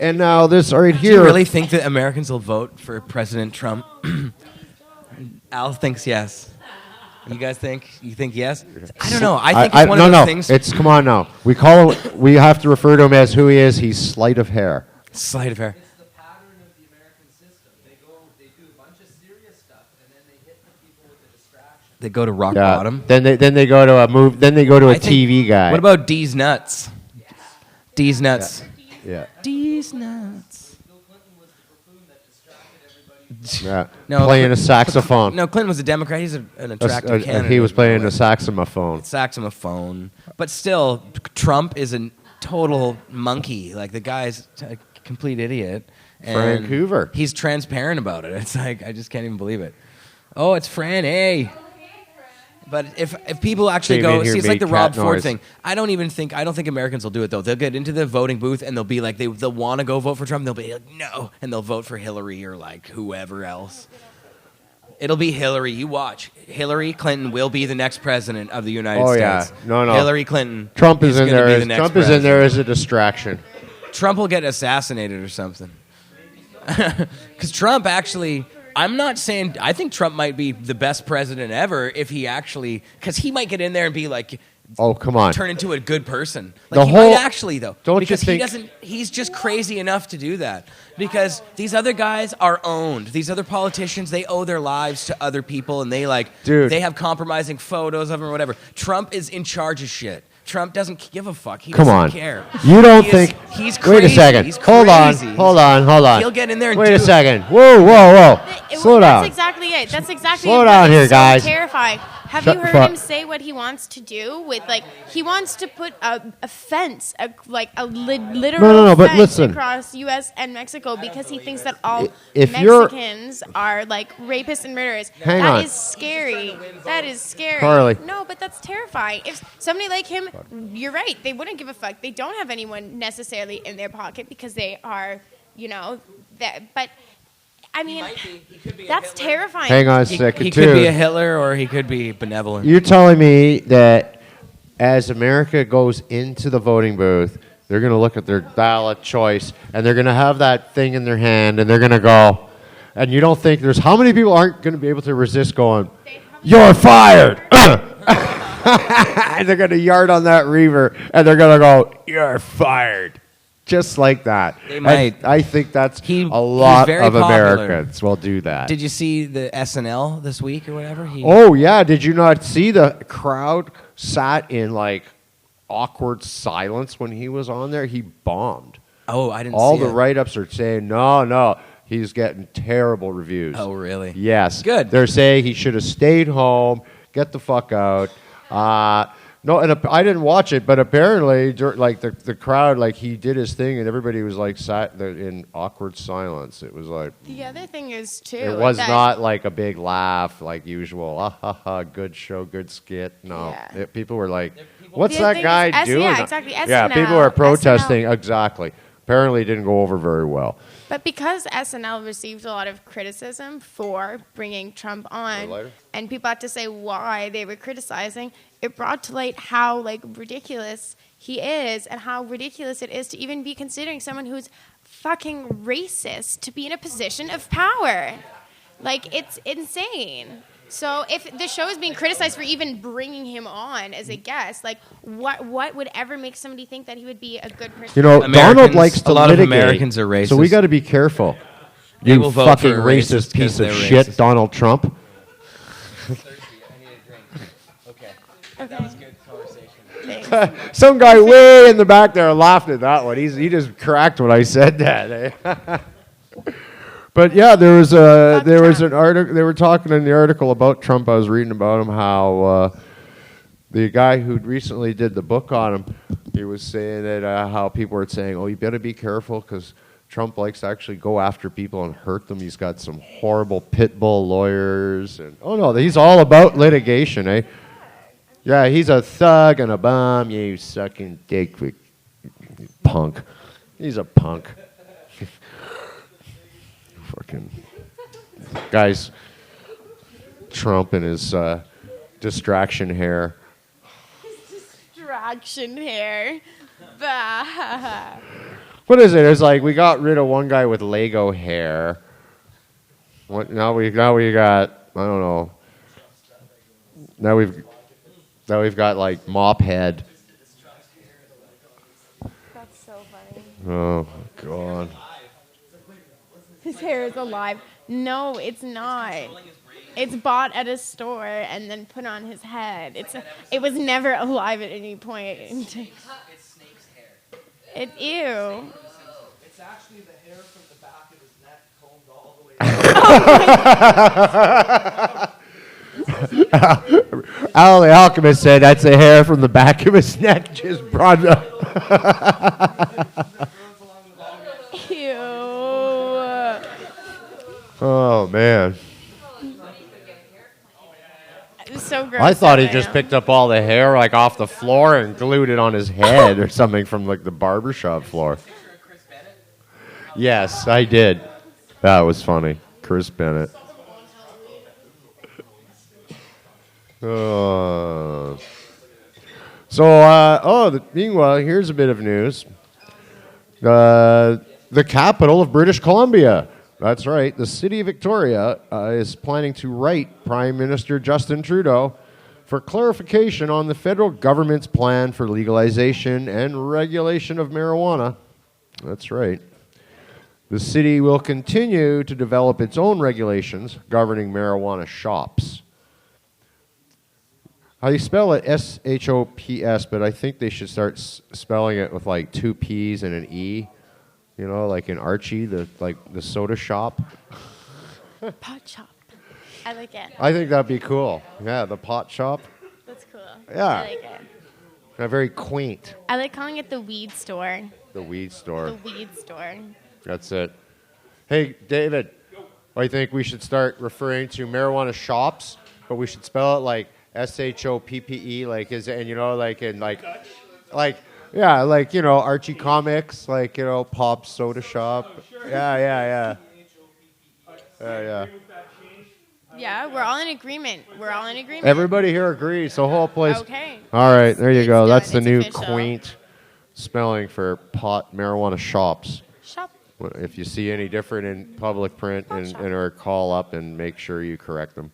and now this right here. Do you really think that Americans will vote for President Trump? Al thinks yes. You guys think? You think yes? I don't know. I think it's one of those things. It's come on now. We have to refer to him as who he is. He's sleight of hair. Sleight of hair. They go to rock bottom. Then they go to a move. Then they go to a TV guy. What about D's nuts? D's nuts. Yeah. D's nuts. Yeah. Playing a saxophone. No, Clinton was a Democrat. He's an attractive candidate. He was playing a saxophone. Saxophone. But still, Trump is a total monkey. Like, the guy's a complete idiot. And Vancouver. He's transparent about it. It's like, I just can't even believe it. Oh, it's Fran, hey. But if people actually go, see, it's like the Rob Ford thing. I don't think Americans will do it, though. They'll get into the voting booth and they'll be like, they'll want to go vote for Trump. And they'll be like, no. And they'll vote for Hillary or like whoever else. It'll be Hillary. You watch. Hillary Clinton will be the next president of the United States. No. Hillary Clinton. Trump is in there. Trump is in there as a distraction. Trump will get assassinated or something. Because Trump actually, I'm not saying, I think Trump might be the best president ever if he actually, because he might get in there and be like, oh, come on. Turn into a good person. Like, he might actually, though. Because he's just crazy enough to do that. Because these other guys are owned. These other politicians, they owe their lives to other people, and they they have compromising photos of them or whatever. Trump is in charge of shit. Trump doesn't give a fuck. He doesn't care. You don't think... He's crazy. Wait a second. He's hold crazy. on. He'll get in there and wait a second. Whoa. Slow down. That's exactly it. That's exactly Slow down here, guys. Terrifying. Have you heard him say what he wants to do with, like, he wants to put a fence, literal fence across U.S. and Mexico because he thinks that all Mexicans are, like, rapists and murderers. That is scary. That is scary. Carly. No, but that's terrifying. If somebody like him, you're right, they wouldn't give a fuck. They don't have anyone necessarily in their pocket because they are, but... I mean, that's terrifying. Hang on a second, He could be a Hitler or he could be benevolent. You're telling me that as America goes into the voting booth, they're going to look at their ballot choice and they're going to have that thing in their hand and they're going to go, and you don't think how many people aren't going to be able to resist going, "You're fired." They're going to yard on that reaver and they're going to go, "You're fired." Just like that. They might. I think that's a lot of Americans will do that. Did you see the SNL this week or whatever? Oh, yeah. Did you not see the crowd sat in, like, awkward silence when he was on there? He bombed. Oh, I didn't see it. All the write-ups are saying, no, he's getting terrible reviews. Oh, really? Yes. Good. They're saying he should have stayed home, get the fuck out. No, and I didn't watch it, but apparently, like the crowd, like he did his thing, and everybody was like sat there in awkward silence. It was like the other thing is too. It was not like a big laugh like usual. Ah ha ha! Good show, good skit. No, people were like, "What's that guy doing?" Yeah, exactly. Yeah, people were protesting. Exactly. Apparently, it didn't go over very well. But because SNL received a lot of criticism for bringing Trump on, and people had to say why they were criticizing, it brought to light how ridiculous he is and how ridiculous it is to even be considering someone who's fucking racist to be in a position of power. Like, it's insane. So if the show is being criticized for even bringing him on as a guest, like what would ever make somebody think that he would be a good person? Donald likes to a lot litigate, of Americans are racist. so we got to be careful. They You fucking racist piece of shit, racist. Donald Trump. That was good conversation. Some guy way in the back there laughed at that one. He just cracked when I said that. Eh? But yeah, there was an article. They were talking in the article about Trump. I was reading about him, how the guy who recently did the book on him, he was saying that how people were saying, "Oh, you better be careful because Trump likes to actually go after people and hurt them. He's got some horrible pit bull lawyers, and oh no, he's all about litigation, eh? Yeah, he's a thug and a bum. You sucking dick, punk. He's a punk." Fucking guys, Trump and his distraction hair. Distraction hair. Bah. What is it? It's like we got rid of one guy with Lego hair. What now? We got I don't know. Now we've got like mop head. That's so funny. Oh God. His hair is alive. No, it's not. It's bought at a store and then put on his head. It was never alive at any point. It's snake's hair. Ew. It's actually the hair from the back of his neck combed all the way down. Al the Alchemist said that's the hair from the back of his neck just brought up. Ew. Oh, man. It was so gross. I thought he just picked up all the hair like off the floor and glued it on his head or something from like the barbershop floor. Yes, I did. That was funny. Chris Bennett. Meanwhile, here's a bit of news. The capital of British Columbia. That's right. The city of Victoria is planning to write Prime Minister Justin Trudeau for clarification on the federal government's plan for legalization and regulation of marijuana. That's right. The city will continue to develop its own regulations governing marijuana shops. I spell it S-H-O-P-S, but I think they should start spelling it with like 2 P's and an E. You know, like in Archie, the soda shop. Pot shop. I like it. I think that'd be cool. Yeah, the pot shop. That's cool. Yeah. I like it. Very quaint. I like calling it the weed store. The weed store. The weed store. That's it. Hey, David, I think we should start referring to marijuana shops, but we should spell it like S-H-O-P-P-E, like yeah, like, you know, Archie Comics, like, you know, Pop Soda Shop. Yeah. Yeah, we're all in agreement. Everybody here agrees. The whole place. Okay. All right, there you go. It's That's the done. new It's official. quaint spelling for pot marijuana shops. Shop. If you see any different in public print and or call up and make sure you correct them.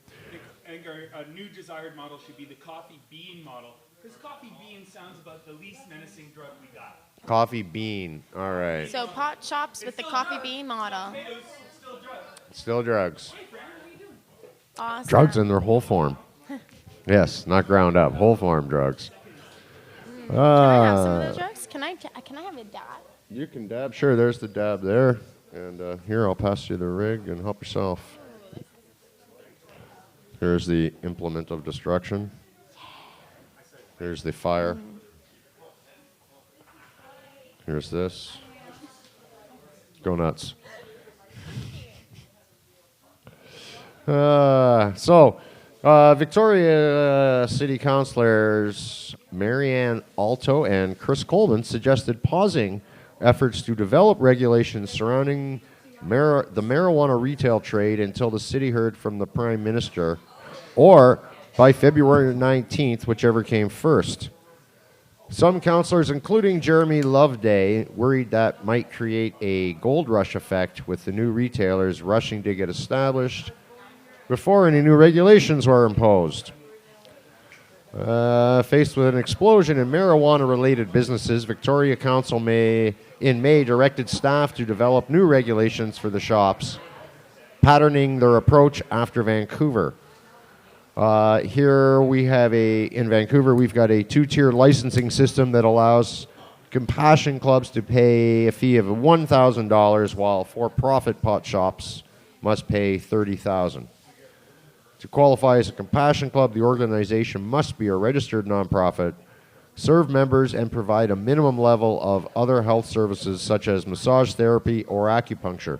I think our new desired model should be the coffee bean model, because coffee bean sounds about the least menacing drug we got. Coffee bean. All right. So pot shops with the coffee bean model. Tomatoes, still drugs. Still drugs. Awesome. Drugs in their whole form. Yes, not ground up. Whole form drugs. Can I have some of those drugs? Can I have a dab? You can dab. Sure, there's the dab there. And here, I'll pass you the rig and help yourself. Here's the implement of destruction. Here's the fire. Here's this. Go nuts. Victoria City Councillors Marianne Alto and Chris Coleman suggested pausing efforts to develop regulations surrounding the marijuana retail trade until the city heard from the Prime Minister, or by February 19th, whichever came first. Some councillors, including Jeremy Loveday, worried that might create a gold rush effect with the new retailers rushing to get established before any new regulations were imposed. Faced with an explosion in marijuana-related businesses, Victoria Council in May directed staff to develop new regulations for the shops, patterning their approach after Vancouver. Here we have in Vancouver, we've got a 2-tier licensing system that allows compassion clubs to pay a fee of $1,000, while for-profit pot shops must pay $30,000. To qualify as a compassion club, the organization must be a registered nonprofit, serve members, and provide a minimum level of other health services such as massage therapy or acupuncture,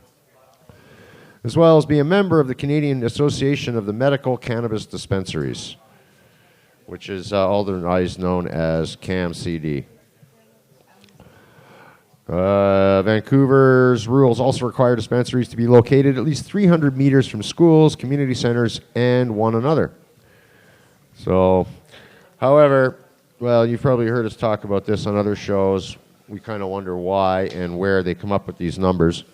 as well as be a member of the Canadian Association of the Medical Cannabis Dispensaries, which is otherwise known as CAMCD. Vancouver's rules also require dispensaries to be located at least 300 meters from schools, community centers, and one another. So, however, well, you've probably heard us talk about this on other shows. We kind of wonder why and where they come up with these numbers.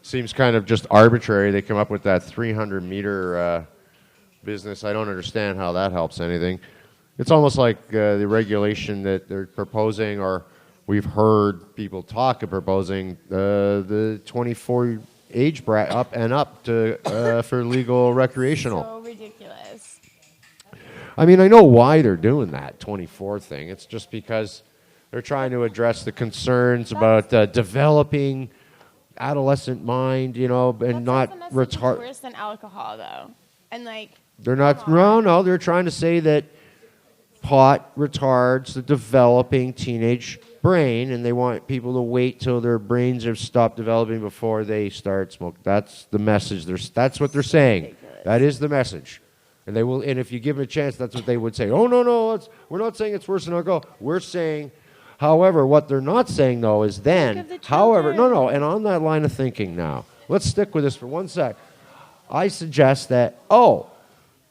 Seems kind of just arbitrary. They come up with that 300-meter business. I don't understand how that helps anything. It's almost like the regulation that they're proposing, or we've heard people talk of proposing, the 24 age bracket up to for legal recreational. So ridiculous. I mean, I know why they're doing that 24 thing. It's just because they're trying to address the concerns about developing adolescent mind, and not retard. Worse than alcohol, though, and like they're not. No, they're trying to say that pot retards the developing teenage brain, and they want people to wait till their brains have stopped developing before they start smoking. That's the message. That's what they're saying. Ridiculous. That is the message. And they will. And if you give them a chance, that's what they would say. Oh no, we're not saying it's worse than alcohol. We're saying, however, what they're not saying though is then, however, no. And on that line of thinking now, let's stick with this for 1 sec. I suggest that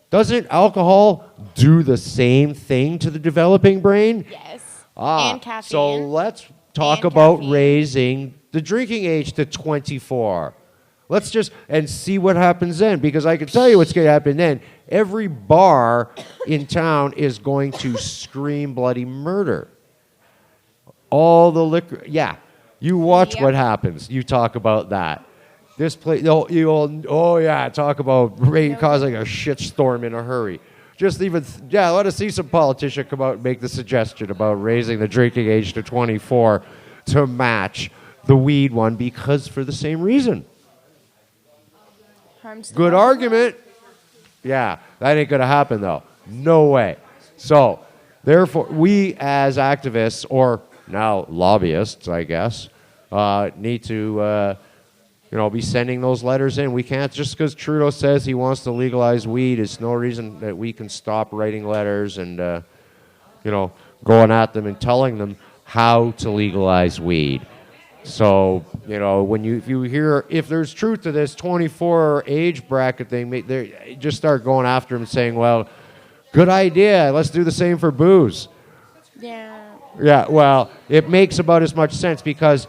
doesn't alcohol do the same thing to the developing brain? yes, and caffeine. So let's talk And about caffeine. raising the drinking age to 24. Let's just and see what happens then, because I can tell you what's going to happen then. Every bar in town is going to scream bloody murder. All the liquor, yeah. You watch Yep. what happens. You talk about that. This place, talk about causing a shitstorm in a hurry. Just let us see some politician come out and make the suggestion about raising the drinking age to 24 to match the weed one, because for the same reason. Harms the Good body. argument. Yeah, that ain't going to happen, though. No way. So, therefore, we as activists, or now lobbyists, I guess, need to be sending those letters in. We can't, just because Trudeau says he wants to legalize weed, it's no reason that we can stop writing letters and, going at them and telling them how to legalize weed. So, if there's truth to this 24 age bracket thing, they just start going after him and saying, well, good idea, let's do the same for booze. Yeah. Yeah, well, it makes about as much sense, because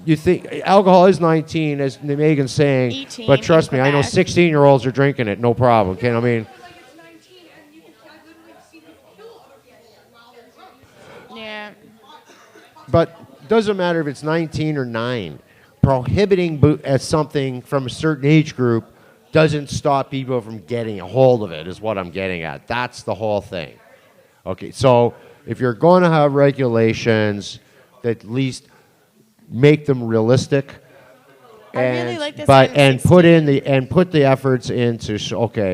you think alcohol is 19, as Megan's saying, 18 but trust me, I know in Quebec. 16-year-olds are drinking it, no problem. Yeah. But it doesn't matter if it's 19 or 9. Prohibiting as something from a certain age group doesn't stop people from getting a hold of it, is what I'm getting at. That's the whole thing. Okay, so if you're going to have regulations, that at least make them realistic, I really like this but one, and 16. put the efforts into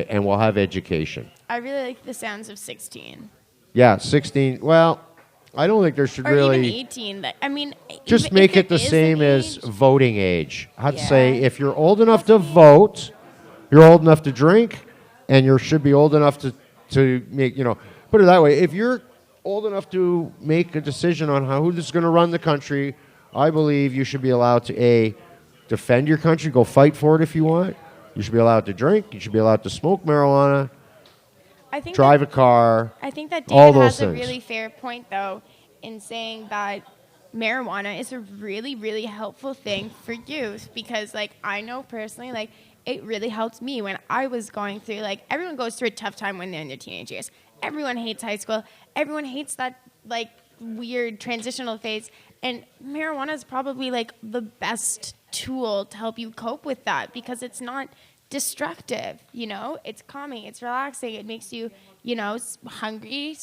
and we'll have education. I really like the sounds of 16. Yeah, 16. Well, I don't think there should Or really even 18. just even make if it the is an same as age- voting age. I'd Yeah. say if you're old enough to vote, you're old enough to drink, and you should be old enough to make, put it that way. If you're old enough to make a decision on who's going to run the country, I believe you should be allowed to defend your country, go fight for it if you want. You should be allowed to drink. You should be allowed to smoke marijuana, I think drive a car. I think that all David those has a things. really fair point, though, in saying that marijuana is a really, really helpful thing for youth, because, I know personally, it really helped me when I was going through, everyone goes through a tough time when they're in their teenage years. Everyone hates high school. Everyone hates that, weird transitional phase. And marijuana is probably, the best tool to help you cope with that, because it's not destructive, It's calming, it's relaxing, it makes you, hungry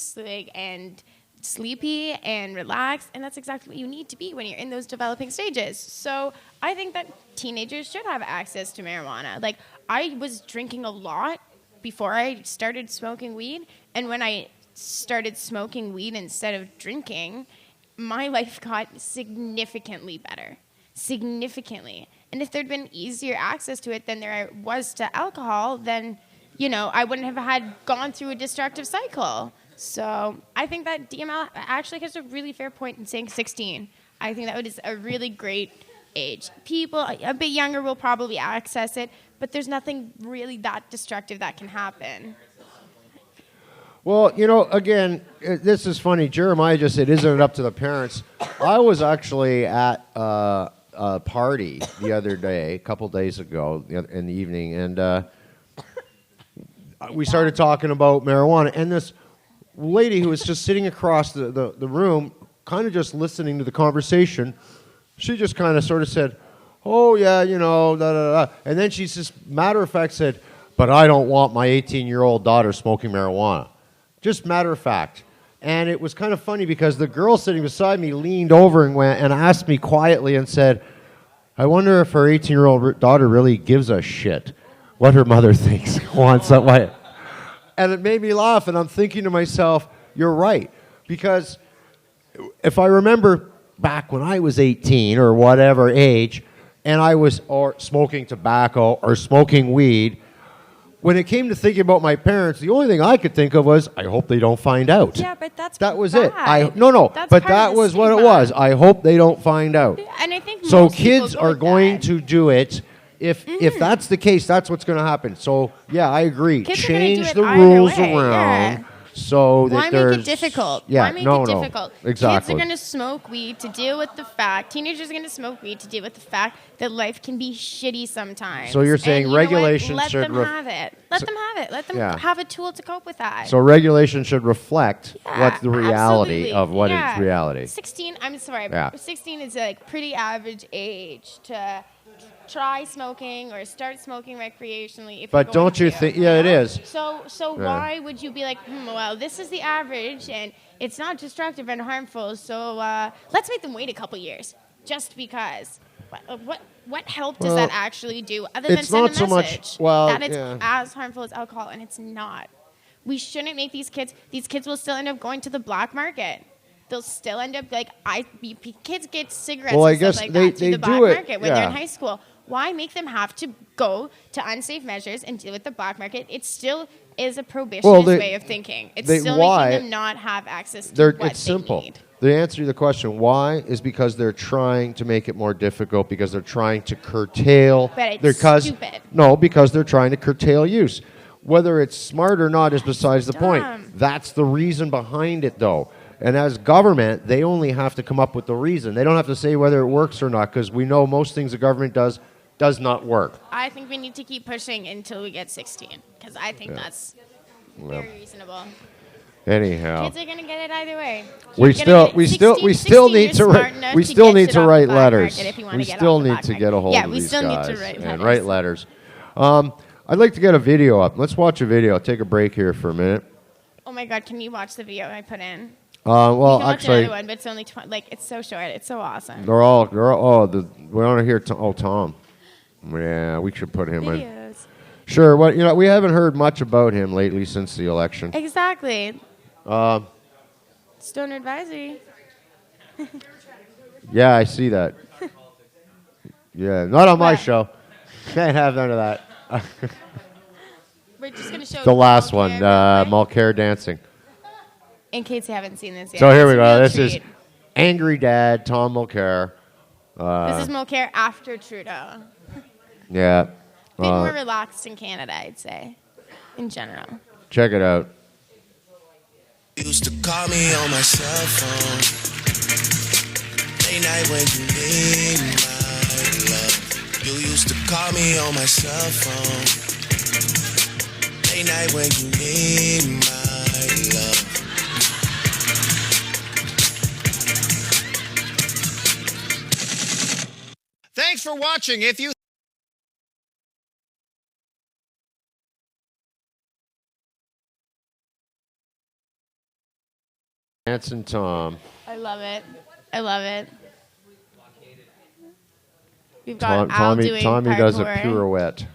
and sleepy and relaxed, and that's exactly what you need to be when you're in those developing stages. So I think that teenagers should have access to marijuana. I was drinking a lot before I started smoking weed, and when I started smoking weed instead of drinking, my life got significantly better. Significantly. And if there'd been easier access to it than there was to alcohol, then, I wouldn't have gone through a destructive cycle. So I think that DML actually has a really fair point in saying 16. I think that is a really great age. People a bit younger will probably access it, but there's nothing really that destructive that can happen. Well, again, this is funny. Jeremiah just said, isn't it up to the parents? I was actually at a party the other day, a couple days ago in the evening, and we started talking about marijuana. And this lady who was just sitting across the room, kind of just listening to the conversation, she just kind of sort of said, oh, yeah, you know, da, da, da. And then she just matter of fact said, but I don't want my 18-year-old daughter smoking marijuana. Just matter of fact. And it was kind of funny because the girl sitting beside me leaned over and asked me quietly and said, I wonder if her 18-year-old daughter really gives a shit what her mother thinks. Wants that way. And it made me laugh, and I'm thinking to myself, you're right. Because if I remember back when I was 18 or whatever age, and I was smoking tobacco or smoking weed, when it came to thinking about my parents, the only thing I could think of was, I hope they don't find out. Yeah, but that was bad. it. That was what it was. I hope they don't find out. And I think so most kids are going that. to do it. If that's the case, that's what's going to happen. So yeah, I agree. Kids Change the either rules way. around. Yeah. So that Why make it difficult? Yeah, Why make it difficult? Exactly. Kids are going to smoke weed to deal with the fact. Teenagers are going to smoke weed to deal with the fact that life can be shitty sometimes. So you're saying regulation Let should them have it. Let them have it. Let them have a tool to cope with that. So regulation should reflect what's the reality absolutely. of what is reality. 16. I'm sorry. Yeah. 16 is a pretty average age to try smoking or start smoking recreationally. If But don't you think? Yeah, it is. So why would you be like, well, this is the average and it's not destructive and harmful, so let's make them wait a couple years just because. What help does that actually do other than send a message that it's as harmful as alcohol? And it's not. We shouldn't make these kids will still end up going to the black market. They'll still end up kids get cigarettes and stuff like that to the black market when they're in high school. Why make them have to go to unsafe measures and deal with the black market? It still is a prohibitionist way of thinking. It's still making them not have access to what it's simple. Need. The answer to the question why is because they're trying to make it more difficult, because they're trying to curtail. But it's stupid. No, because they're trying to curtail use. Whether it's smart or not is besides the point. That's the reason behind it, though. And as government, they only have to come up with the reason. They don't have to say whether it works or not, because we know most things the government does not work. I think we need to keep pushing until we get 16, because I think that's very reasonable. Anyhow, kids are going to get it either way. We still need to write letters. We still need to get a hold of these guys and write letters. I'd like to get a video up. Let's watch a video. Take a break here for a minute. Oh my God! Can you watch the video I put in? Well, you can actually, watch another one, but it's only it's so short. It's so awesome. We want to hear. Tom. Yeah, we should put him in. Sure. Well, we haven't heard much about him lately since the election. Exactly. Stoner advisory. Yeah, I see that. Yeah, not on my show. Can't have none of that. We're just gonna show the last one, Mulcair dancing. In case you haven't seen this yet. So here we go. This is Angry Dad, Tom Mulcair. This is Mulcair after Trudeau. Yeah. A bit more relaxed in Canada, I'd say, in general. Check it out. Used to call me on my cell phone. Late night when you need my love. You used to call me on my cell phone. Late night when you need my love. Thanks for watching. If you Dancing Tom. I love it. I love it. We've got Al doing Tommy parkour. does a pirouette.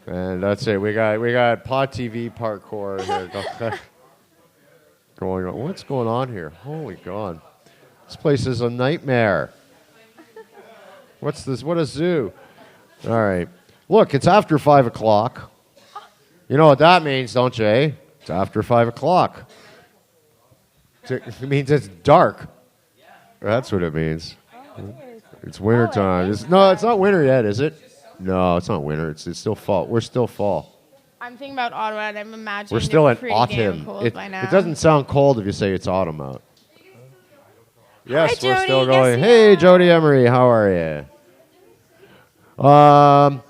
And that's it. We got Pod TV parkour here going on. What's going on here? Holy God. This place is a nightmare. What's this? What a zoo. All right. Look, it's after 5 o'clock. You know what that means, don't you, eh? It's after 5 o'clock. It means it's dark. That's what it means. It's winter time. No, it's not winter yet, is it? No, it's not winter. It's still fall. We're still fall. I'm thinking about Ottawa, and I'm imagining we're still in pretty autumn. Damn cold by now. It doesn't sound cold if you say it's autumn out. Yes, Hi, we're Jody. still going. Yes, Hey, Jody Emery, how are you? I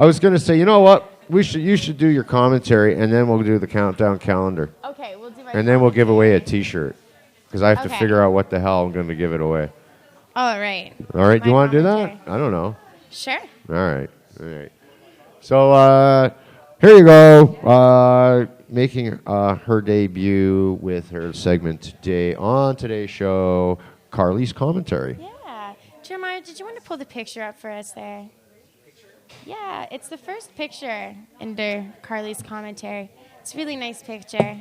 was going to say, you know what? You should do your commentary, and then we'll do the countdown calendar. Okay, we'll do my. And then we'll give away a T-shirt. because I have to Okay. figure out what the hell I'm going to give it away. All right. All right, do you My want to do that? commentary. I don't know. Sure. All right. So here you go. Making her debut with her segment today on today's show, Carly's commentary. Yeah. Jeremiah, did you want to pull the picture up for us there? Yeah, it's the first picture under Carly's commentary. It's a really nice picture.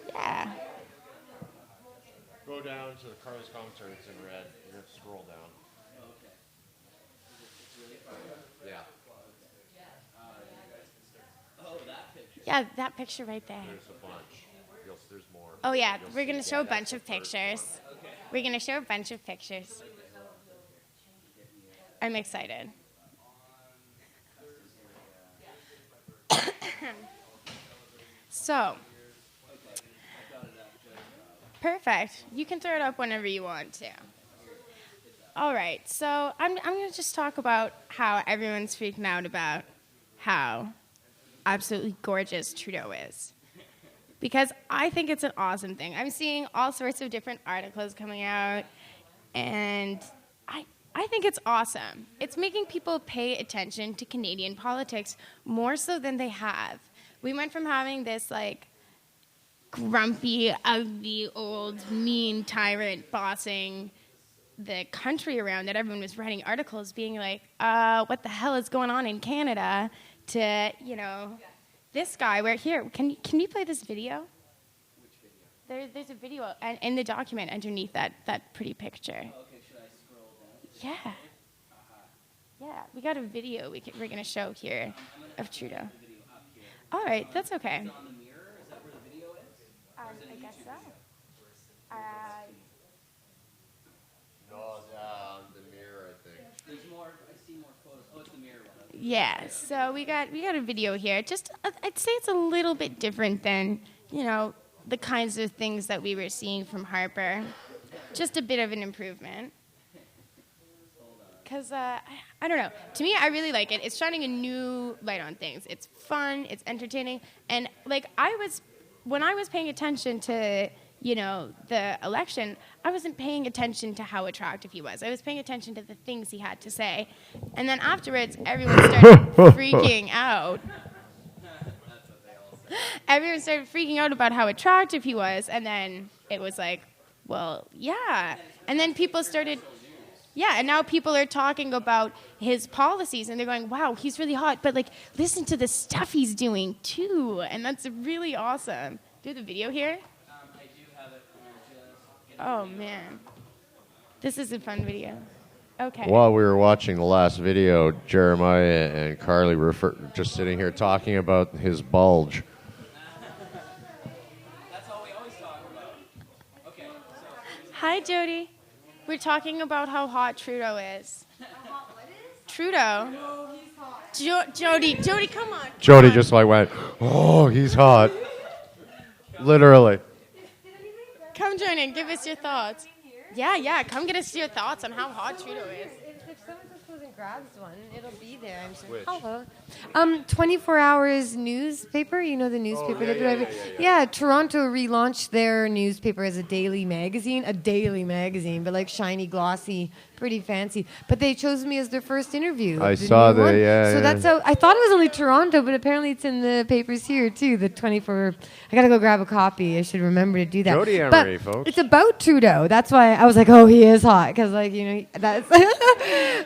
Yeah. Go down to the Carly's commentary. It's in red. You have to scroll down. Yeah. Yeah, that picture right there. There's a bunch. There's more. Oh, yeah, we're going to show a bunch of pictures. We're going to show a bunch of pictures. I'm excited. So, perfect. You can throw it up whenever you want to. All right, so I'm going to just talk about how everyone's freaking out about how absolutely gorgeous Trudeau is. Because I think it's an awesome thing. I'm seeing all sorts of different articles coming out, and I think it's awesome. It's making people pay attention to Canadian politics more so than they have. We went from having this, like, grumpy, ugly, old, mean tyrant bossing the country around that everyone was writing articles being like, what the hell is going on in Canada, to, you know, this guy, where here, can you play this video? Which video? There's a video in the document underneath that pretty picture. Okay, should I scroll down? Yeah. Yeah, we got a video we're going to show here of Trudeau. All right, that's okay. Is it on the mirror? Is that where the video is? I guess so. No, the mirror, I think. There's more. I see more photos. Oh, it's the mirror one. Okay. Yeah, so we got a video here. Just I'd say it's a little bit different than, you know, the kinds of things that we were seeing from Harper. Just a bit of an improvement. Because, I don't know. To me, I really like it. It's shining a new light on things. It's fun. It's entertaining. And, like, when I was paying attention to, you know, the election, I wasn't paying attention to how attractive he was. I was paying attention to the things he had to say. And then afterwards, everyone started freaking out. Everyone started freaking out about how attractive he was. And then it was like, well, yeah. And then people started... Yeah, and now people are talking about his policies, and they're going, wow, he's really hot, but, like, listen to the stuff he's doing, too, and that's really awesome. Do you have the video here? I do have it. Oh, man. This is a fun video. Okay. While we were watching the last video, Jeremiah and Carly were just sitting here talking about his bulge. That's all we always talk about. Okay, so... Hi, Jody. We're talking about how hot Trudeau is. Trudeau. No, he's hot. Jody, come on. Jody just like went, oh, he's hot. Literally. Come join in. Give us your thoughts. Yeah. Come get us your thoughts on how hot Trudeau is. If someone just goes and grabs one, it'll be there. I'm sure. Hello. 24 Hours newspaper. You know the newspaper? Yeah, Toronto relaunched their newspaper as a daily magazine, but like shiny, glossy, pretty fancy. But they chose me as their first interview. I saw that, yeah. So that's how, I thought it was only Toronto, but apparently it's in the papers here too. The 24. I gotta go grab a copy. I should remember to do that. Jody Emery, folks. It's about Trudeau. That's why I was like, oh, he is hot, because like, you know, that's.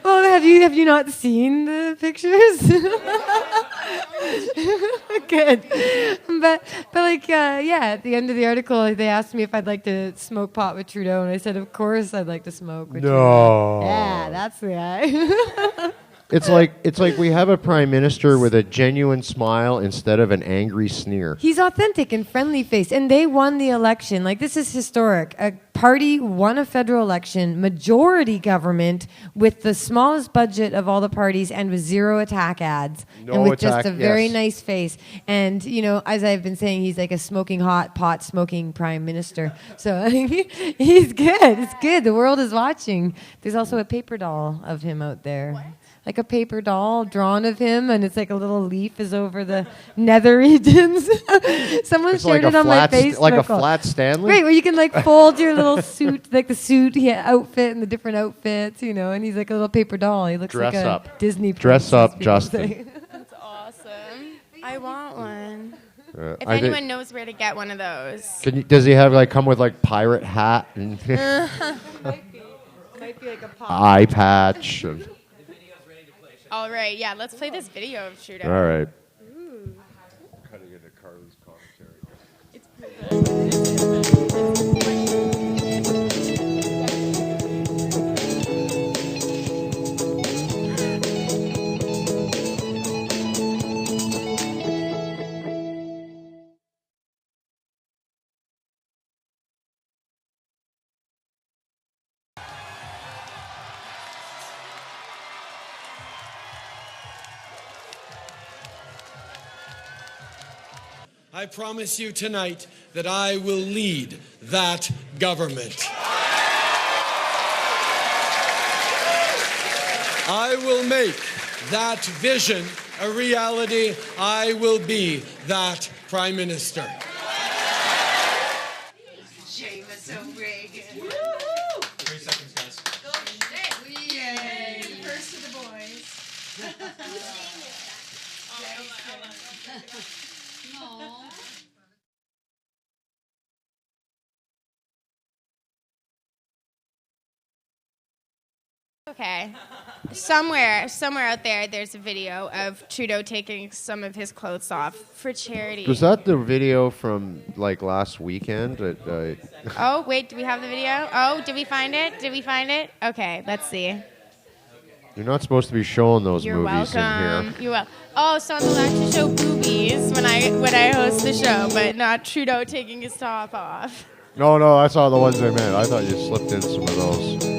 Well, have you not seen the pictures? Good, but like at the end of the article, they asked me if I'd like to smoke pot with Trudeau, and I said, of course, I'd like to smoke with Trudeau. Yeah, that's the guy. It's like we have a prime minister with a genuine smile instead of an angry sneer. He's authentic and friendly face, and they won the election. Like, this is historic. A party won a federal election, majority government, with the smallest budget of all the parties and with zero attack ads. And with just a very nice face. And, you know, as I've been saying, he's like a smoking hot, pot-smoking prime minister. So he's good. It's good. The world is watching. There's also a paper doll of him out there. What? like a paper doll drawn of him, and it's like a little leaf is over the nether regions. Someone shared it on my Facebook. Like a flat Stanley? Right, where you can like fold your little suit, like the suit outfit and the different outfits, you know, and he's like a little paper doll. He looks like a Disney princess. Dress up, Justin. That's awesome. I want one. If I anyone knows where to get one of those. Does he have like come with like pirate hat and Might be like a pop. eye patch? And All right, yeah, let's play this video of Trudeau. all right. Cutting into Carly's commentary. I promise you tonight that I will lead that government. I will make that vision a reality. I will be that Prime Minister. Seamus O'Regan. 3 seconds, guys. Yay. First to the boys. Okay. Somewhere out there, there's a video of Trudeau taking some of his clothes off for charity. Was that the video from like last weekend? Oh, wait, do we have the video? Oh, did we find it? Okay, let's see. You're not supposed to be showing those You're movies welcome. in here. You're welcome. Oh, so I'm allowed to show boobies when I host the show, but not Trudeau taking his top off. No, that's all the ones I meant. I thought you slipped in some of those.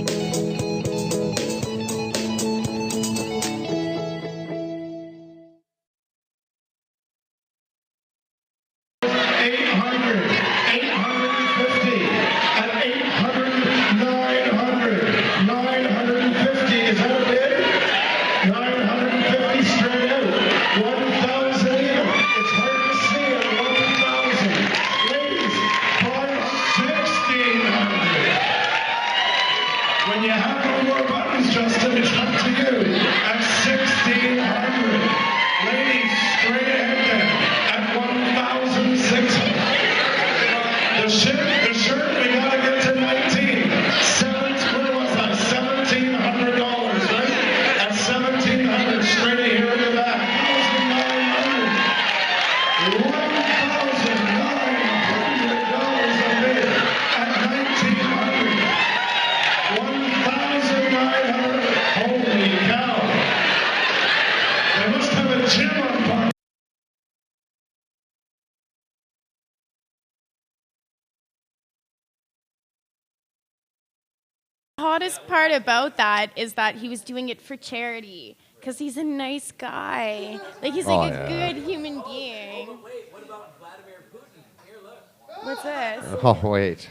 The hottest part about that is that he was doing it for charity because he's a nice guy. Like, he's like a good human being. Oh, wait, what about Vladimir Putin? Here, look. What's this? Oh, wait.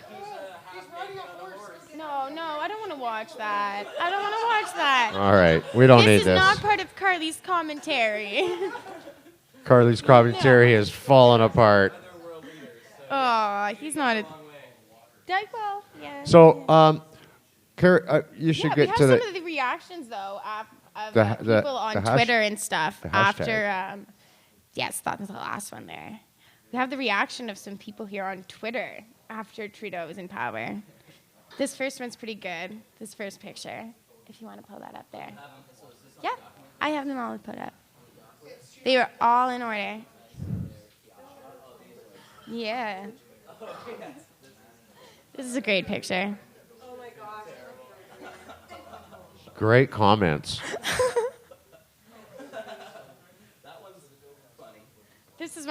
No, I don't want to watch that. All right. We don't need This this. is not part of Carly's commentary. Carly's commentary has fallen apart. Oh, he's not a... Well, yeah. So, you should we get have to some the... of the reactions, though, of The- people on Twitter and stuff the after... hashtag. Yes, that was the last one there. We have the reaction of some people here on Twitter after Trudeau was in power. This first one's pretty good, this first picture, if you want to pull that up there. Yeah, I have them all put up. They were all in order. Yeah. This is a great picture. Great comments. This is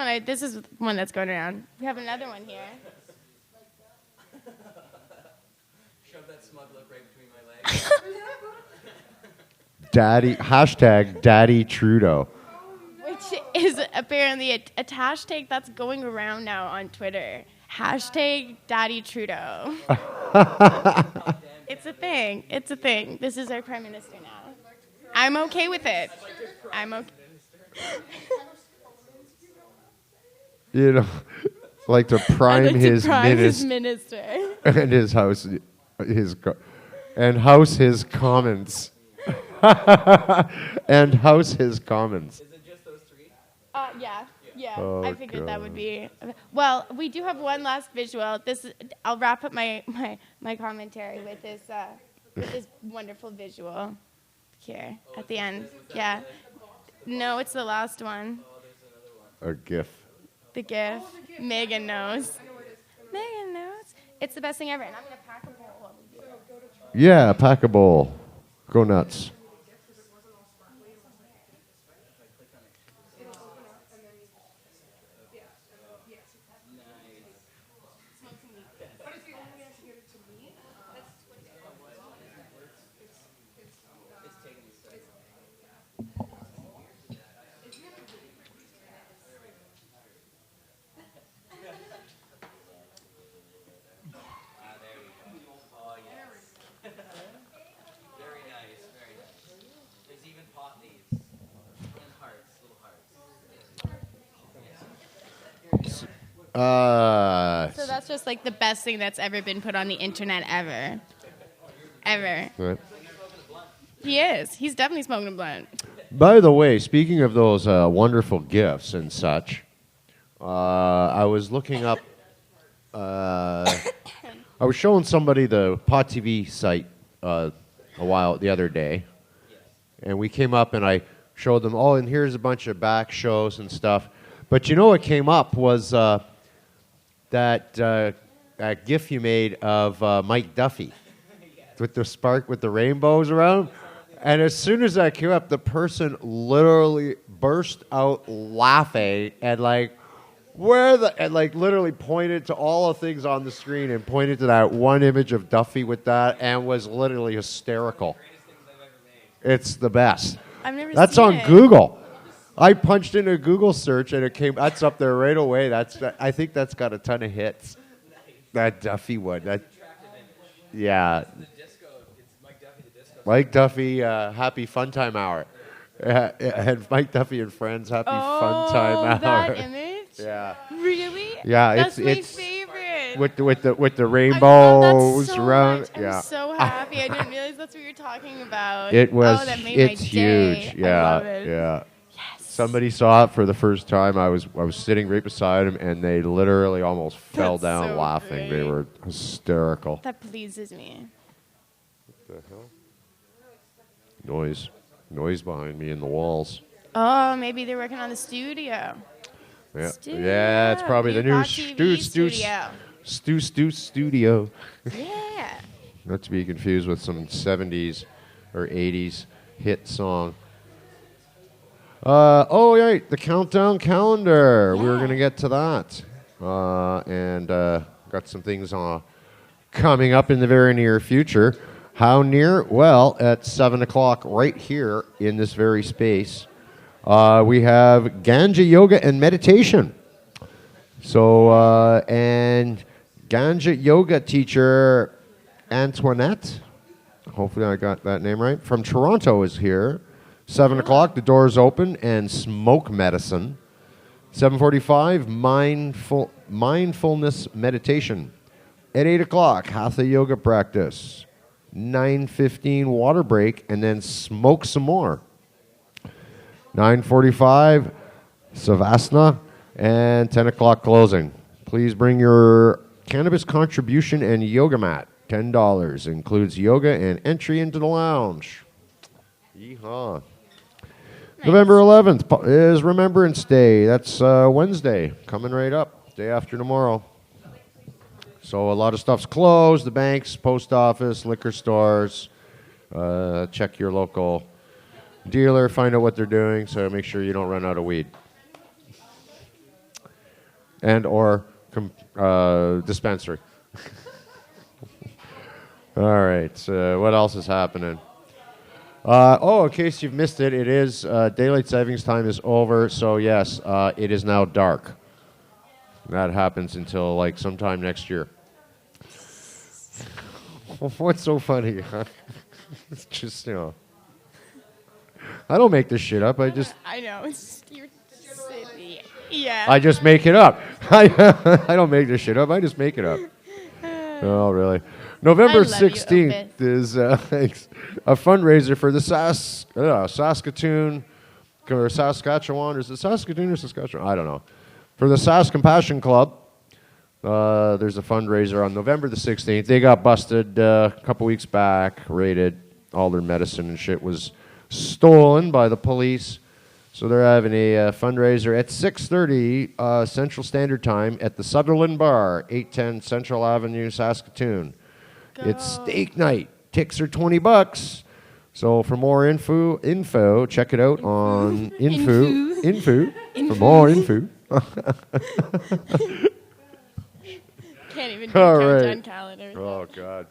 one that's going around. We have another one here. Shove that smug look right between my legs. Daddy Trudeau. Which is apparently a hashtag that's going around now on Twitter. Hashtag Daddy Trudeau. It's a thing. This is our Prime Minister now. I'm okay with it. I'm okay. You know, like to prime I'd like his to prime his minister minister. and his house, and house his commons, and house his commons. Is it just those three? Yeah. Oh, I figured that would God. be. Well, we do have one last visual. I'll wrap up my commentary with this wonderful visual here at the end. Yeah. No, it's the last one. A GIF. The GIF. Megan knows. Megan knows. It's the best thing ever, and I'm gonna pack a bowl. Yeah, pack a bowl. Go nuts. Very nice, very nice. There's even pot leaves and hearts, little hearts. So that's just like the best thing that's ever been put on the internet ever. Ever. Right. He is. He's definitely smoking a blunt. By the way, speaking of those wonderful gifts and such, I was looking up. I was showing somebody the Pot TV site the other day, and we came up and I showed them. Oh, and here's a bunch of back shows and stuff. But you know what came up was that GIF you made of Mike Duffy with the spark with the rainbows around. And as soon as that came up, the person literally burst out laughing and literally pointed to all the things on the screen and pointed to that one image of Duffy with that and was literally hysterical. It's the best. I've never That's seen on it. Google. I punched in a Google search and it came. That's up there right away. I think that's got a ton of hits. That Duffy one. Yeah. Mike Duffy, Happy Fun Time Hour. And Mike Duffy and Friends, Happy Fun Time Hour. That image? Yeah. Really? Yeah, That's my it's favorite. with the I rainbows love that so around. much. Yeah. I'm so happy. I didn't realize that's what you're talking about. It was. Oh, that made It's my day. huge. I Yeah. love it. Yeah. Yes. Somebody saw it for the first time. I was sitting right beside him, and they literally almost fell That's down so laughing. They great. were hysterical. That pleases me. What the hell? Noise behind me in the walls. Oh, maybe they're working on the studio. Yeah, Studio. yeah, it's probably the New new Pot TV studio. Yeah. Not to be confused with some 70s or 80s hit song. Right, the countdown calendar. We were going to get to that. And got some things coming up in the very near future. How near? Well, at 7 o'clock right here in this very space, we have Ganja Yoga and Meditation. So, and Ganja Yoga teacher Antoinette, hopefully I got that name right, from Toronto is here. 7 o'clock, the doors open, and smoke medicine. 7:45, mindfulness meditation. At 8 o'clock, hatha yoga practice. 9:15, water break, and then smoke some more. 9:45, savasana, and 10 o'clock closing. Please bring your cannabis contribution and yoga mat. $10. Includes yoga and entry into the lounge. Yeehaw. Nice. November 11th is Remembrance Day. That's Wednesday, coming right up, day after tomorrow. So a lot of stuff's closed. The banks, post office, liquor stores. Check your local dealer, find out what they're doing, so make sure you don't run out of weed. And or dispensary. All right, so what else is happening? In case you've missed it, it is daylight savings time is over, so yes, it is now dark. That happens until like sometime next year. What's so funny? Huh? It's just, I don't make this shit up. I know. You're silly. Yeah. I just make it up. I don't make this shit up. I just make it up. Oh, really? November 16th is a fundraiser for the Saskatoon or Saskatchewan. Is it Saskatoon or Saskatchewan? I don't know. For the Sask Compassion Club. There's a fundraiser on November the 16th. They got busted a couple weeks back, raided. All their medicine and shit was stolen by the police. So they're having a fundraiser at 6:30 Central Standard Time at the Sutherland Bar, 810 Central Avenue, Saskatoon. It's steak night. Tickets are $20. So for more info, check it out on info. For more info. Can't even do countdown calendar. Oh God.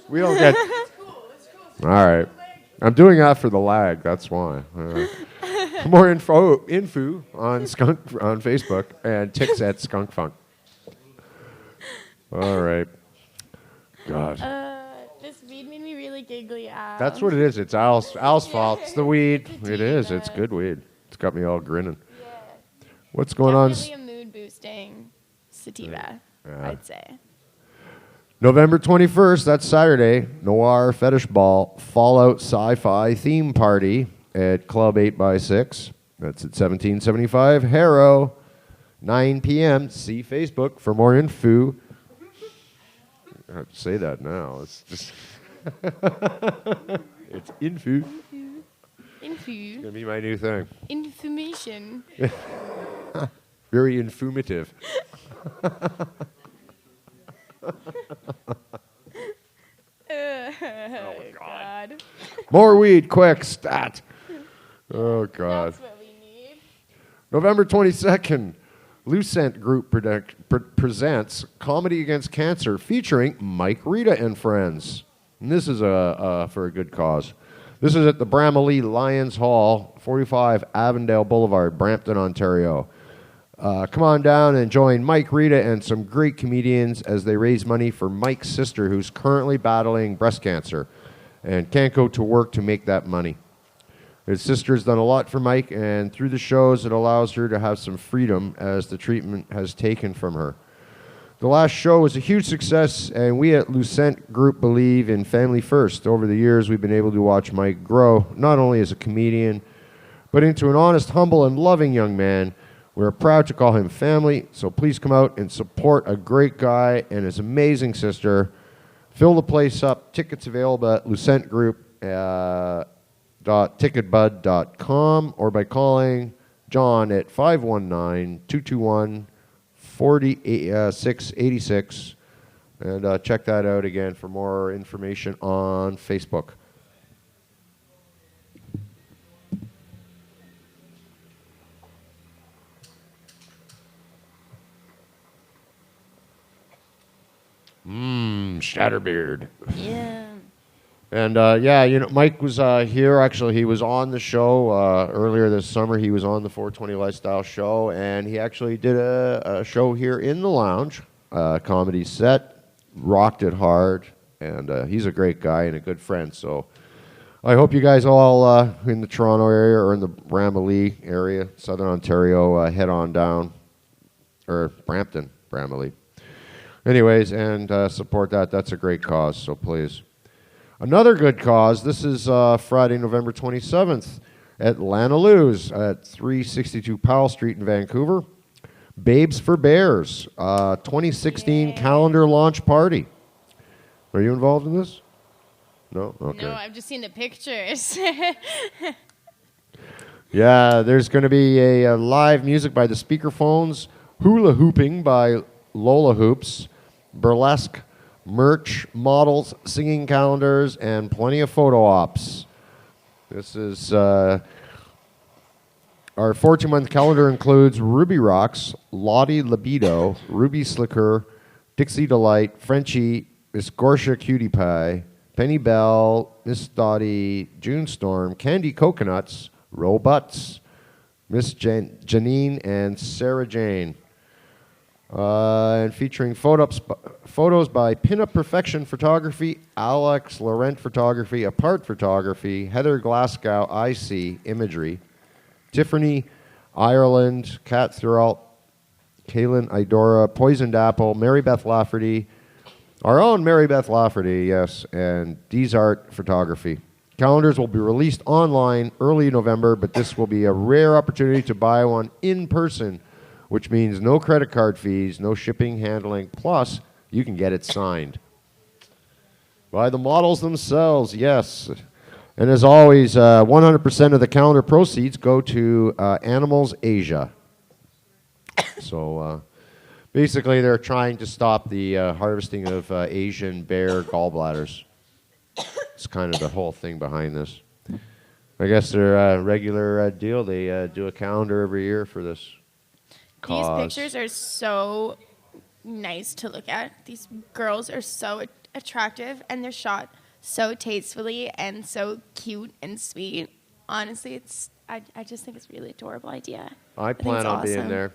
We don't get. All right. I'm doing that for the lag. That's why. More info on Skunk on Facebook and ticks at Skunk Funk. All right. God. This weed made me really giggly. That's what it is. It's Al's fault. It's the weed. It is. It's good weed. It's got me all grinning. Yeah. What's going on? Definitely a mood boosting sativa, I'd say. November 21st, that's Saturday, Noir Fetish Ball, Fallout Sci-Fi Theme Party at Club 8x6. That's at 1775 Harrow, 9 p.m. See Facebook for more info. I have to say that now. It's just... it's info. Info. It's going to be my new thing. Information. Very informative. Oh, God. More weed, quick, stat. Oh, God. That's what we need. November 22nd, Lucent Group presents Comedy Against Cancer featuring Mike Rita and Friends. And this is for a good cause. This is at the Bramalea Lions Hall, 45 Avondale Boulevard, Brampton, Ontario. Come on down and join Mike Rita and some great comedians as they raise money for Mike's sister, who's currently battling breast cancer and can't go to work to make that money. His sister's done a lot for Mike, and through the shows, it allows her to have some freedom as the treatment has taken from her. The last show was a huge success, and we at Lucent Group believe in family first. Over the years, we've been able to watch Mike grow, not only as a comedian, but into an honest, humble, and loving young man. We're proud to call him family, so please come out and support a great guy and his amazing sister. Fill the place up. Tickets available at lucentgroup.ticketbud.com or by calling John at 519-221-4686. And check that out again for more information on Facebook. Shatterbeard. Yeah. And Mike was here. Actually, he was on the show earlier this summer. He was on the 420 Lifestyle show, and he actually did a show here in the lounge, comedy set, rocked it hard, and he's a great guy and a good friend. So I hope you guys all in the Toronto area or in the Bramalea area, Southern Ontario, head on down, or Brampton, Bramalea. Anyways, and support that. That's a great cause, so please. Another good cause, this is Friday, November 27th at Lana Lou's at 362 Powell Street in Vancouver. Babes for Bears, 2016 calendar launch party. Are you involved in this? No? Okay. No, I've just seen the pictures. Yeah, there's going to be a live music by the Speakerphones, hula hooping by Lola Hoops, burlesque, merch, models, singing calendars, and plenty of photo ops. This is our 14-month calendar includes Ruby Rocks, Lottie Libido, Ruby Slicker, Dixie Delight, Frenchie, Miss Gorsha Cutie Pie, Penny Bell, Miss Dottie, June Storm, Candy Coconuts, Roe Butts, Miss Janine, and Sarah Jane. And featuring photo photos by Pinup Perfection Photography, Alex Laurent Photography, Apart Photography, Heather Glasgow, IC Imagery, Tiffany Ireland, Kat Thuralt, Kaylin Idora, Poisoned Apple, Mary Beth Lafferty, our own Mary Beth Lafferty, yes, and D's Art Photography. Calendars will be released online early November, but this will be a rare opportunity to buy one in person, which means no credit card fees, no shipping, handling, plus you can get it signed. By the models themselves, yes. And as always, 100% of the calendar proceeds go to Animals Asia. So basically they're trying to stop the harvesting of Asian bear gallbladders. It's kind of the whole thing behind this. I guess they're a regular deal. They do a calendar every year for this cause. These pictures are so nice to look at. These girls are so attractive, and they're shot so tastefully and so cute and sweet. Honestly, I just think it's a really adorable idea. I plan on being there.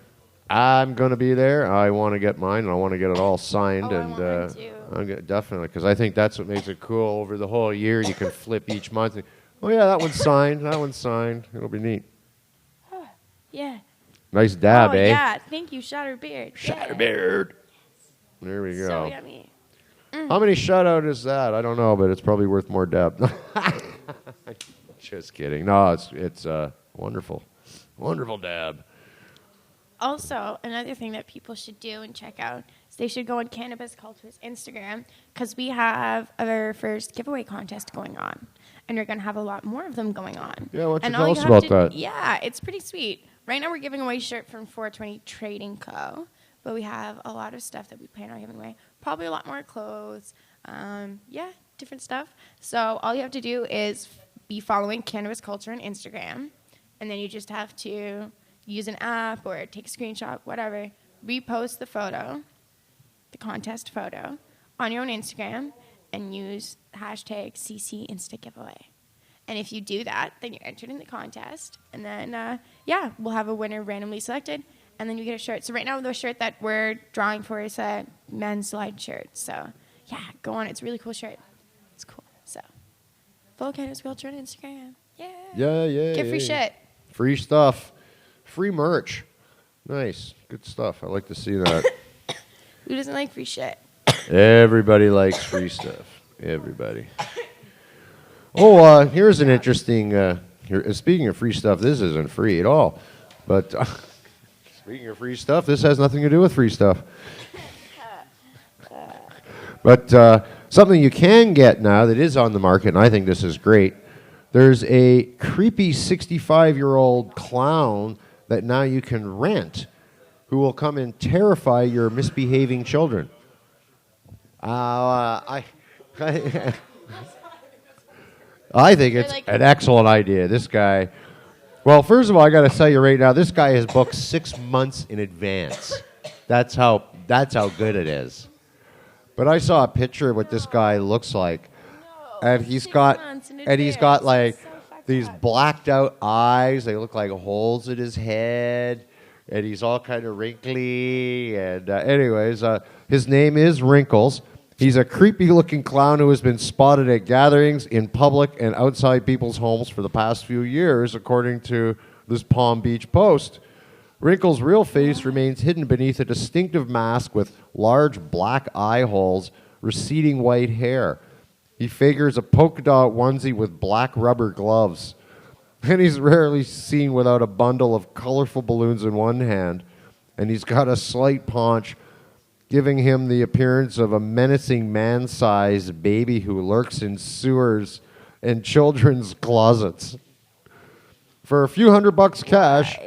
I'm going to be there. I want to get mine, and I want to get it all signed. Oh, and I want mine too. Definitely, because I think that's what makes it cool. Over the whole year, you can flip each month. And, oh, yeah, that one's signed. That one's signed. It'll be neat. Yeah. Nice dab, oh, eh? Yeah, thank you, Shatterbeard. Shatterbeard. Yeah. There we go. So yummy. How many shout-out is that? I don't know, but it's probably worth more dab. Just kidding. No, it's wonderful. Wonderful dab. Also, another thing that people should do and check out is they should go on Cannabis Culture's Instagram, because we have our first giveaway contest going on, and we're going to have a lot more of them going on. Yeah, why don't and you tell us about that? Yeah, it's pretty sweet. Right now we're giving away a shirt from 420 Trading Co., but we have a lot of stuff that we plan on giving away. Probably a lot more clothes. Different stuff. So all you have to do is be following Cannabis Culture on Instagram, and then you just have to use an app or take a screenshot, whatever, repost the photo, the contest photo, on your own Instagram, and use hashtag CC Insta Giveaway. And if you do that, then you're entered in the contest, and then, we'll have a winner randomly selected, and then you get a shirt. So right now, the shirt that we're drawing for is a men's slide shirt. So, yeah, go on. It's a really cool shirt. It's cool. So, follow Cannabis Culture on Instagram. Yeah. Yeah. Get free shit. Free stuff. Free merch. Nice. Good stuff. I like to see that. Who doesn't like free shit? Everybody likes free stuff. Everybody. Oh, here's an interesting... speaking of free stuff, this isn't free at all. But speaking of free stuff, this has nothing to do with free stuff. But something you can get now that is on the market, and I think this is great, there's a creepy 65-year-old clown that now you can rent, who will come and terrify your misbehaving children. I think it's an excellent idea. This guy, well, first of all, I got to tell you right now, this guy has booked 6 months in advance. That's how good it is. But I saw a picture of what this guy looks like, and he's got like these blacked out eyes. They look like holes in his head, and he's all kind of wrinkly. And anyways, his name is Wrinkles. He's a creepy-looking clown who has been spotted at gatherings in public and outside people's homes for the past few years, according to this Palm Beach Post. Wrinkles' real face remains hidden beneath a distinctive mask with large black eye holes, receding white hair. He figures a polka dot onesie with black rubber gloves. And he's rarely seen without a bundle of colorful balloons in one hand. And he's got a slight paunch, giving him the appearance of a menacing man-sized baby who lurks in sewers and children's closets. For a few $100 cash,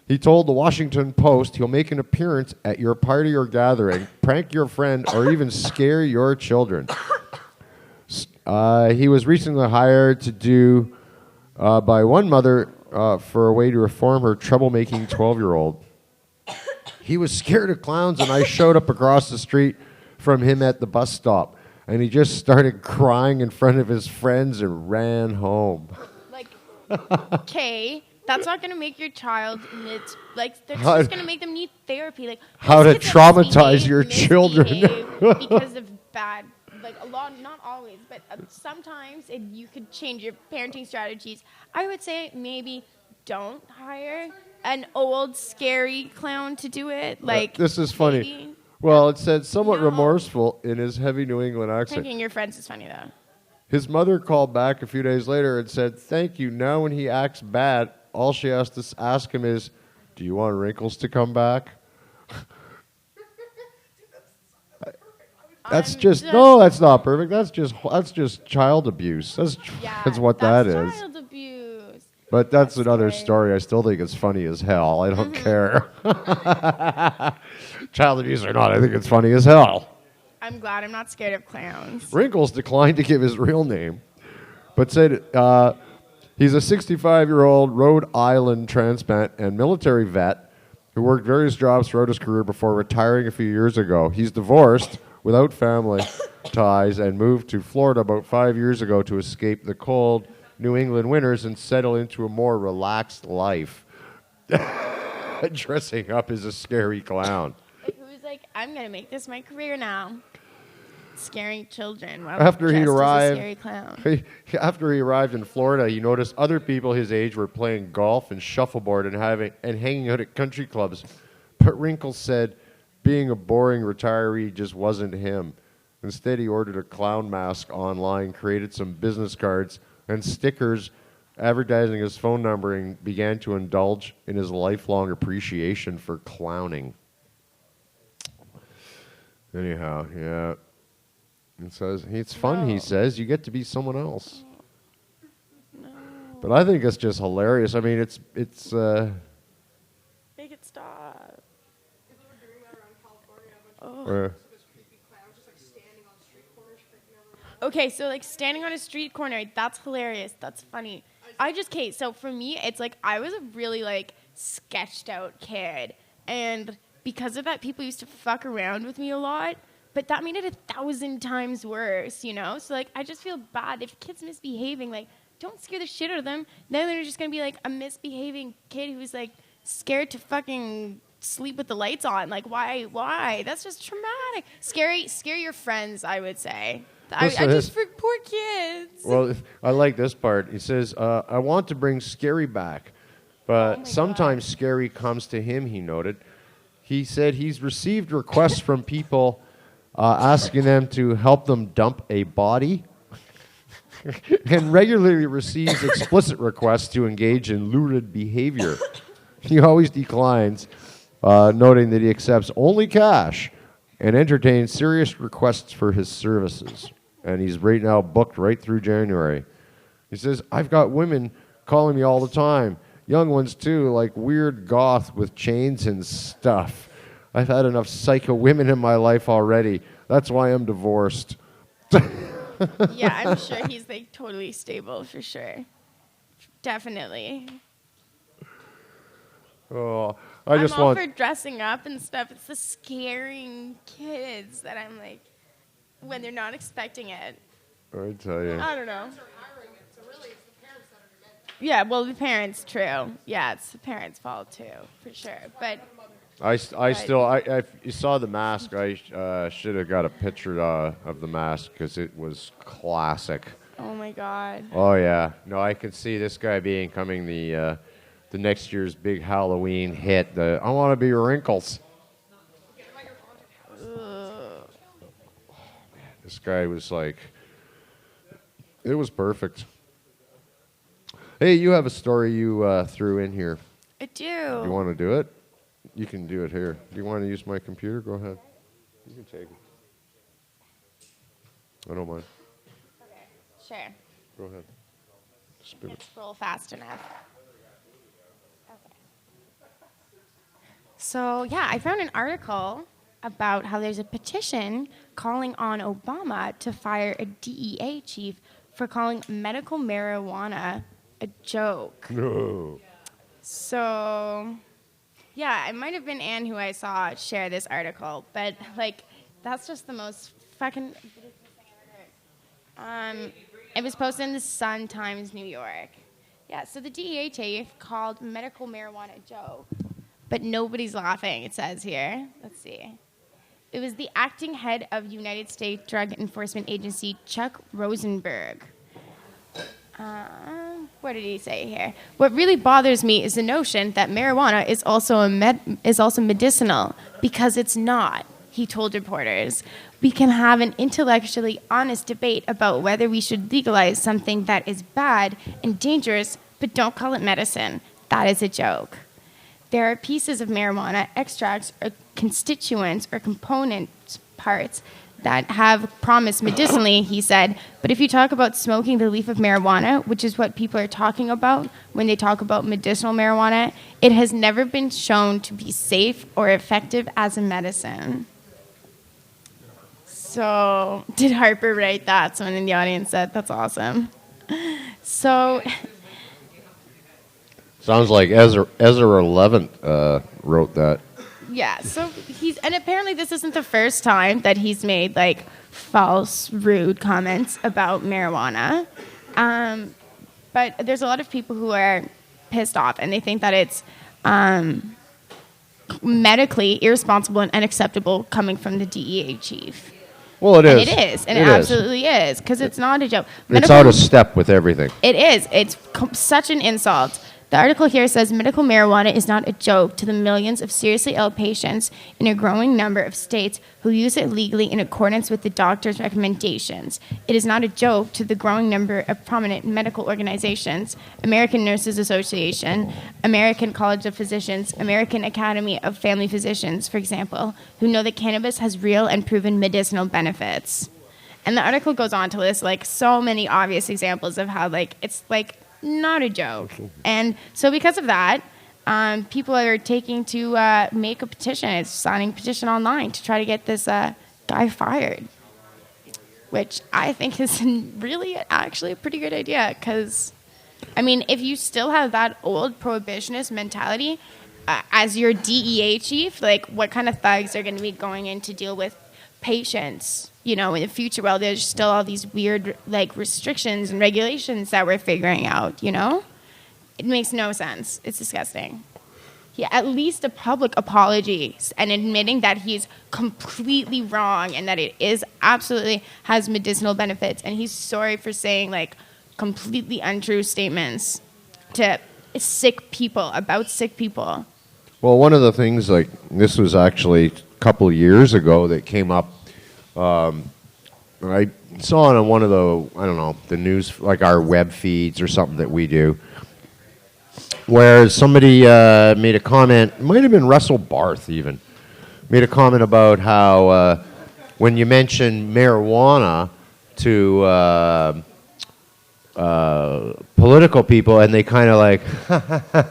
he told the Washington Post he'll make an appearance at your party or gathering, prank your friend, or even scare your children. He was recently hired to do by one mother for a way to reform her troublemaking 12-year-old. He was scared of clowns, and I showed up across the street from him at the bus stop, and he just started crying in front of his friends and ran home. Okay, That's not going to make your child that's just going to make them need therapy. Like how to those kids that traumatize your children. misbehave because of bad, like a lot, not always, but sometimes you could change your parenting strategies. I would say maybe don't hire an old scary clown to do it. Like this is funny. maybe, Well, it said somewhat remorseful in his heavy New England accent. Pranking your friends is funny though. His mother called back a few days later and said, "Thank you. Now when he acts bad, all she has to ask him is, do you want Wrinkles to come back?" That's that's not perfect. That's just child abuse. That's what that is. Child abuse. But that's another story. I still think it's funny as hell. I don't care. Child abuse or not, I think it's funny as hell. I'm glad I'm not scared of clowns. Wrinkles declined to give his real name, but said he's a 65-year-old Rhode Island transplant and military vet who worked various jobs throughout his career before retiring a few years ago. He's divorced, without family ties, and moved to Florida about 5 years ago to escape the cold New England winters and settle into a more relaxed life. Dressing up as a scary clown. Who's like, I'm going to make this my career now. Scaring children while After he dressed as a arrived, scary clown. After he arrived in Florida, he noticed other people his age were playing golf and shuffleboard and hanging out at country clubs. But Wrinkles said being a boring retiree just wasn't him. Instead, he ordered a clown mask online, created some business cards and stickers advertising his phone number, and began to indulge in his lifelong appreciation for clowning. Anyhow, yeah. It says, it's fun, he says. You get to be someone else. No. But I think it's just hilarious. I mean, it's Make it stop. People were doing that around California. A bunch of creepy clowns just like standing on street corners freaking everyone out. Okay, so like standing on a street corner, that's hilarious. That's funny. So for me, it's like I was a really like sketched out kid. And because of that, people used to fuck around with me a lot. But that made it 1,000 times worse, you know? So, like, I just feel bad. If kids misbehaving, like, don't scare the shit out of them. Then they're just going to be, like, a misbehaving kid who's, like, scared to fucking sleep with the lights on. Like, why? That's just traumatic. Scare your friends, I would say. I just, for poor kids. Well, I like this part. He says, I want to bring Scary back. But sometimes Scary comes to him, he noted. He said he's received requests from people asking them to help them dump a body and regularly receives explicit requests to engage in lurid behavior. He always declines, noting that he accepts only cash and entertains serious requests for his services. And he's right now booked right through January. He says, I've got women calling me all the time, young ones too, like weird goth with chains and stuff. I've had enough psycho women in my life already. That's why I'm divorced. Yeah, I'm sure he's like totally stable for sure. Definitely. Oh, I'm all for dressing up and stuff. It's the scaring kids that I'm like, when they're not expecting it. I tell you. I don't know. Yeah, well, the parents, true. Yeah, it's the parents' fault too, for sure. But you saw the mask. I should have got a picture of the mask because it was classic. Oh my God. Oh yeah, no, I could see this guy becoming the next year's big Halloween hit. I want to be Wrinkles. Oh, man, this guy was like, it was perfect. Hey, you have a story you threw in here. I do. You want to do it? You can do it here. Do you want to use my computer? Go ahead. You can take it. I don't mind. Okay, sure. Go ahead. Spin it. Scroll fast enough. Okay. So, yeah, I found an article about how there's a petition calling on Obama to fire a DEA chief for calling medical marijuana a joke. No. So, yeah, it might have been Anne who I saw share this article, but, like, that's just the most fucking ridiculous thing I've ever heard. It was posted in the Sun Times, New York. Yeah, so the DEA chief called medical marijuana a joke, but nobody's laughing, it says here. Let's see. It was the acting head of United States Drug Enforcement Agency, Chuck Rosenberg. What did he say here? What really bothers me is the notion that marijuana is also medicinal, because it's not, he told reporters. We can have an intellectually honest debate about whether we should legalize something that is bad and dangerous, but don't call it medicine. That is a joke. There are pieces of marijuana, extracts, or constituents or component parts that have promise medicinally, he said, but if you talk about smoking the leaf of marijuana, which is what people are talking about when they talk about medicinal marijuana, it has never been shown to be safe or effective as a medicine. So, did Harper write that? Someone in the audience said, that's awesome. So... Sounds like Ezra 11th wrote that. Yeah, so and apparently this isn't the first time that he's made, like, false, rude comments about marijuana. But there's a lot of people who are pissed off, and they think that it's medically irresponsible and unacceptable coming from the DEA chief. Well, it is. And it is, and it absolutely is, because it's not a joke. It's out of step with everything. It is. It's such an insult. The article here says medical marijuana is not a joke to the millions of seriously ill patients in a growing number of states who use it legally in accordance with the doctor's recommendations. It is not a joke to the growing number of prominent medical organizations, American Nurses Association, American College of Physicians, American Academy of Family Physicians, for example, who know that cannabis has real and proven medicinal benefits. And the article goes on to list, like, so many obvious examples of how, like, it's, like, not a joke. And so because of that, people are taking to make a petition. It's signing a petition online to try to get this guy fired, which I think is really actually a pretty good idea, because, I mean, if you still have that old prohibitionist mentality as your DEA chief, like, what kind of thugs are going to be going in to deal with patients, you know, in the future? Well, there's still all these weird, like, restrictions and regulations that we're figuring out, you know? It makes no sense. It's disgusting. Yeah, at least a public apology and admitting that he's completely wrong and that it is absolutely has medicinal benefits, and he's sorry for saying, like, completely untrue statements to sick people, about sick people. Well, one of the things, like, this was actually a couple of years ago that came up. I saw it on one of the, I don't know, the news, like our web feeds or something that we do, where somebody made a comment, it might have been Russell Barth even, made a comment about how when you mention marijuana to political people and they kind of like,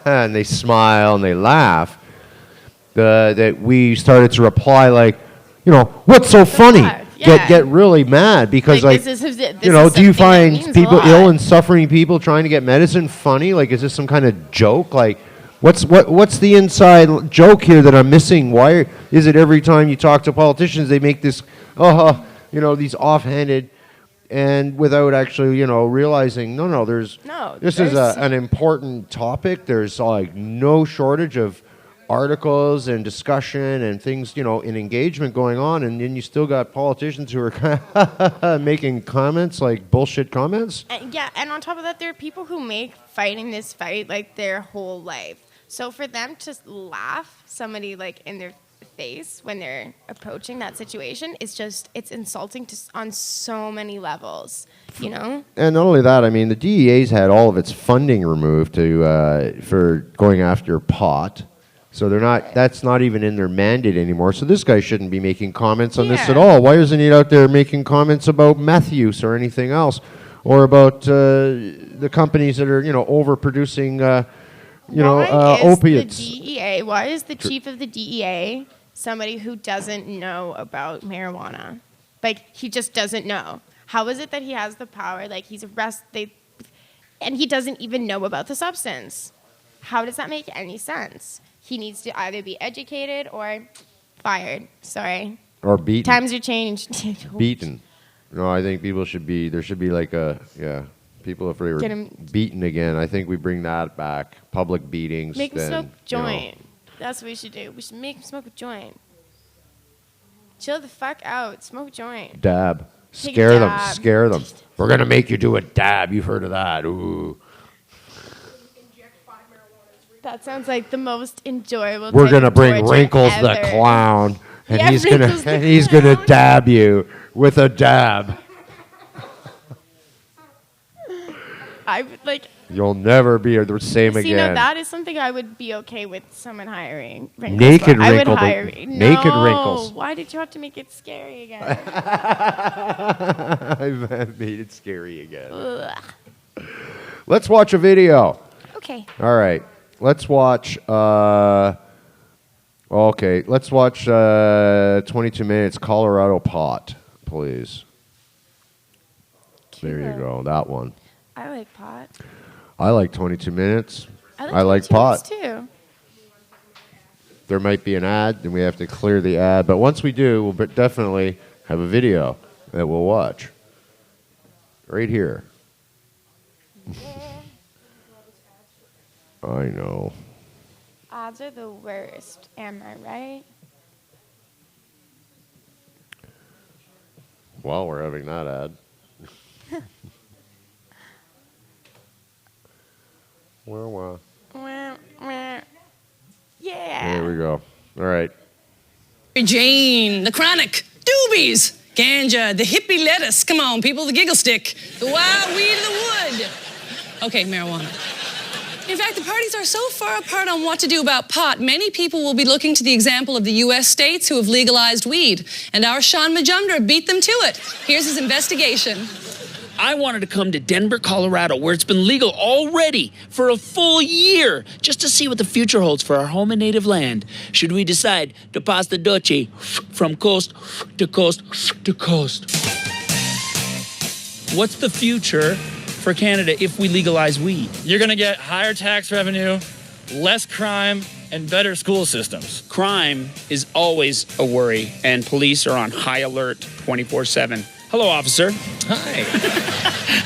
and they smile and they laugh, that we started to reply like, you know, what's so funny? Yeah. Get really mad because, like this you know, do you find people, ill and suffering people trying to get medicine funny? Like, is this some kind of joke? Like, what's the inside joke here that I'm missing? Why is it every time you talk to politicians they make this, you know, these offhanded, and without actually, you know, realizing this is an important topic. There's like no shortage of articles and discussion and things, you know, in engagement going on, and then you still got politicians who are making comments, like bullshit comments. Yeah, and on top of that, there are people who make fighting this fight like their whole life. So for them to laugh somebody like in their face when they're approaching that situation is just, it's insulting on so many levels, you know? And not only that, I mean, the DEA's had all of its funding removed for going after pot. So they're not. That's not even in their mandate anymore. So this guy shouldn't be making comments on this at all. Why isn't he out there making comments about meth use or anything else, or about the companies that are, you know, overproducing, opiates? Why is the chief of the DEA somebody who doesn't know about marijuana? Like, he just doesn't know. How is it that he has the power? Like, he's arrested, and he doesn't even know about the substance. How does that make any sense? He needs to either be educated or fired. Sorry. Or beaten. Times are changed. Beaten. No, I think people should be, there should be like a, People, if they were Get 'em- beaten again, I think we bring that back. Public beatings. Make them then, smoke you know. joint. That's what we should do. We should make them smoke a joint. Chill the fuck out. Smoke a joint. Dab. Take a Scare them. dab. Scare them. We're going to make you do a dab. You've heard of that. Ooh. That sounds like the most enjoyable. We're type going to of bring torture Wrinkles the ever. clown. And Yeah, he's going Wrinkles the to he's going to clown. dab you with a dab. I would like. You'll never be the same See, now again. that is something I would be okay with someone hiring. Wrinkles Naked for. I would Wrinkle the- hire. naked No, Wrinkles. Why did you have to make it scary again? I've made it scary again. Ugh. Let's watch a video. Okay. All right. Let's watch. Okay. Let's watch 22 minutes Colorado pot, please. There you Cute. go. That one. I like pot. I like 22 minutes. I like 22 pot. minutes too. There might be an ad, and we have to clear the ad. But once we do, we'll definitely have a video that we'll watch. Right here. I know. Ads are the worst. Am I right? While we're having that ad. Well, Wah, wah. Yeah. there we go. All right. Jane, the chronic, doobies, ganja, the hippie lettuce. Come on, people, the giggle stick, the wild weed of the wood. Okay, marijuana. In fact, the parties are so far apart on what to do about pot, many people will be looking to the example of the U.S. states who have legalized weed. And our Sean Majumdar beat them to it. Here's his investigation. I wanted to come to Denver, Colorado, where it's been legal already for a full year, just to see what the future holds for our home and native land. Should we decide to pass the Doce from coast to coast to coast? What's the future for Canada if we legalize weed? You're going to get higher tax revenue, less crime, and better school systems. Crime is always a worry, and police are on high alert 24/7. Hello, officer. Hi.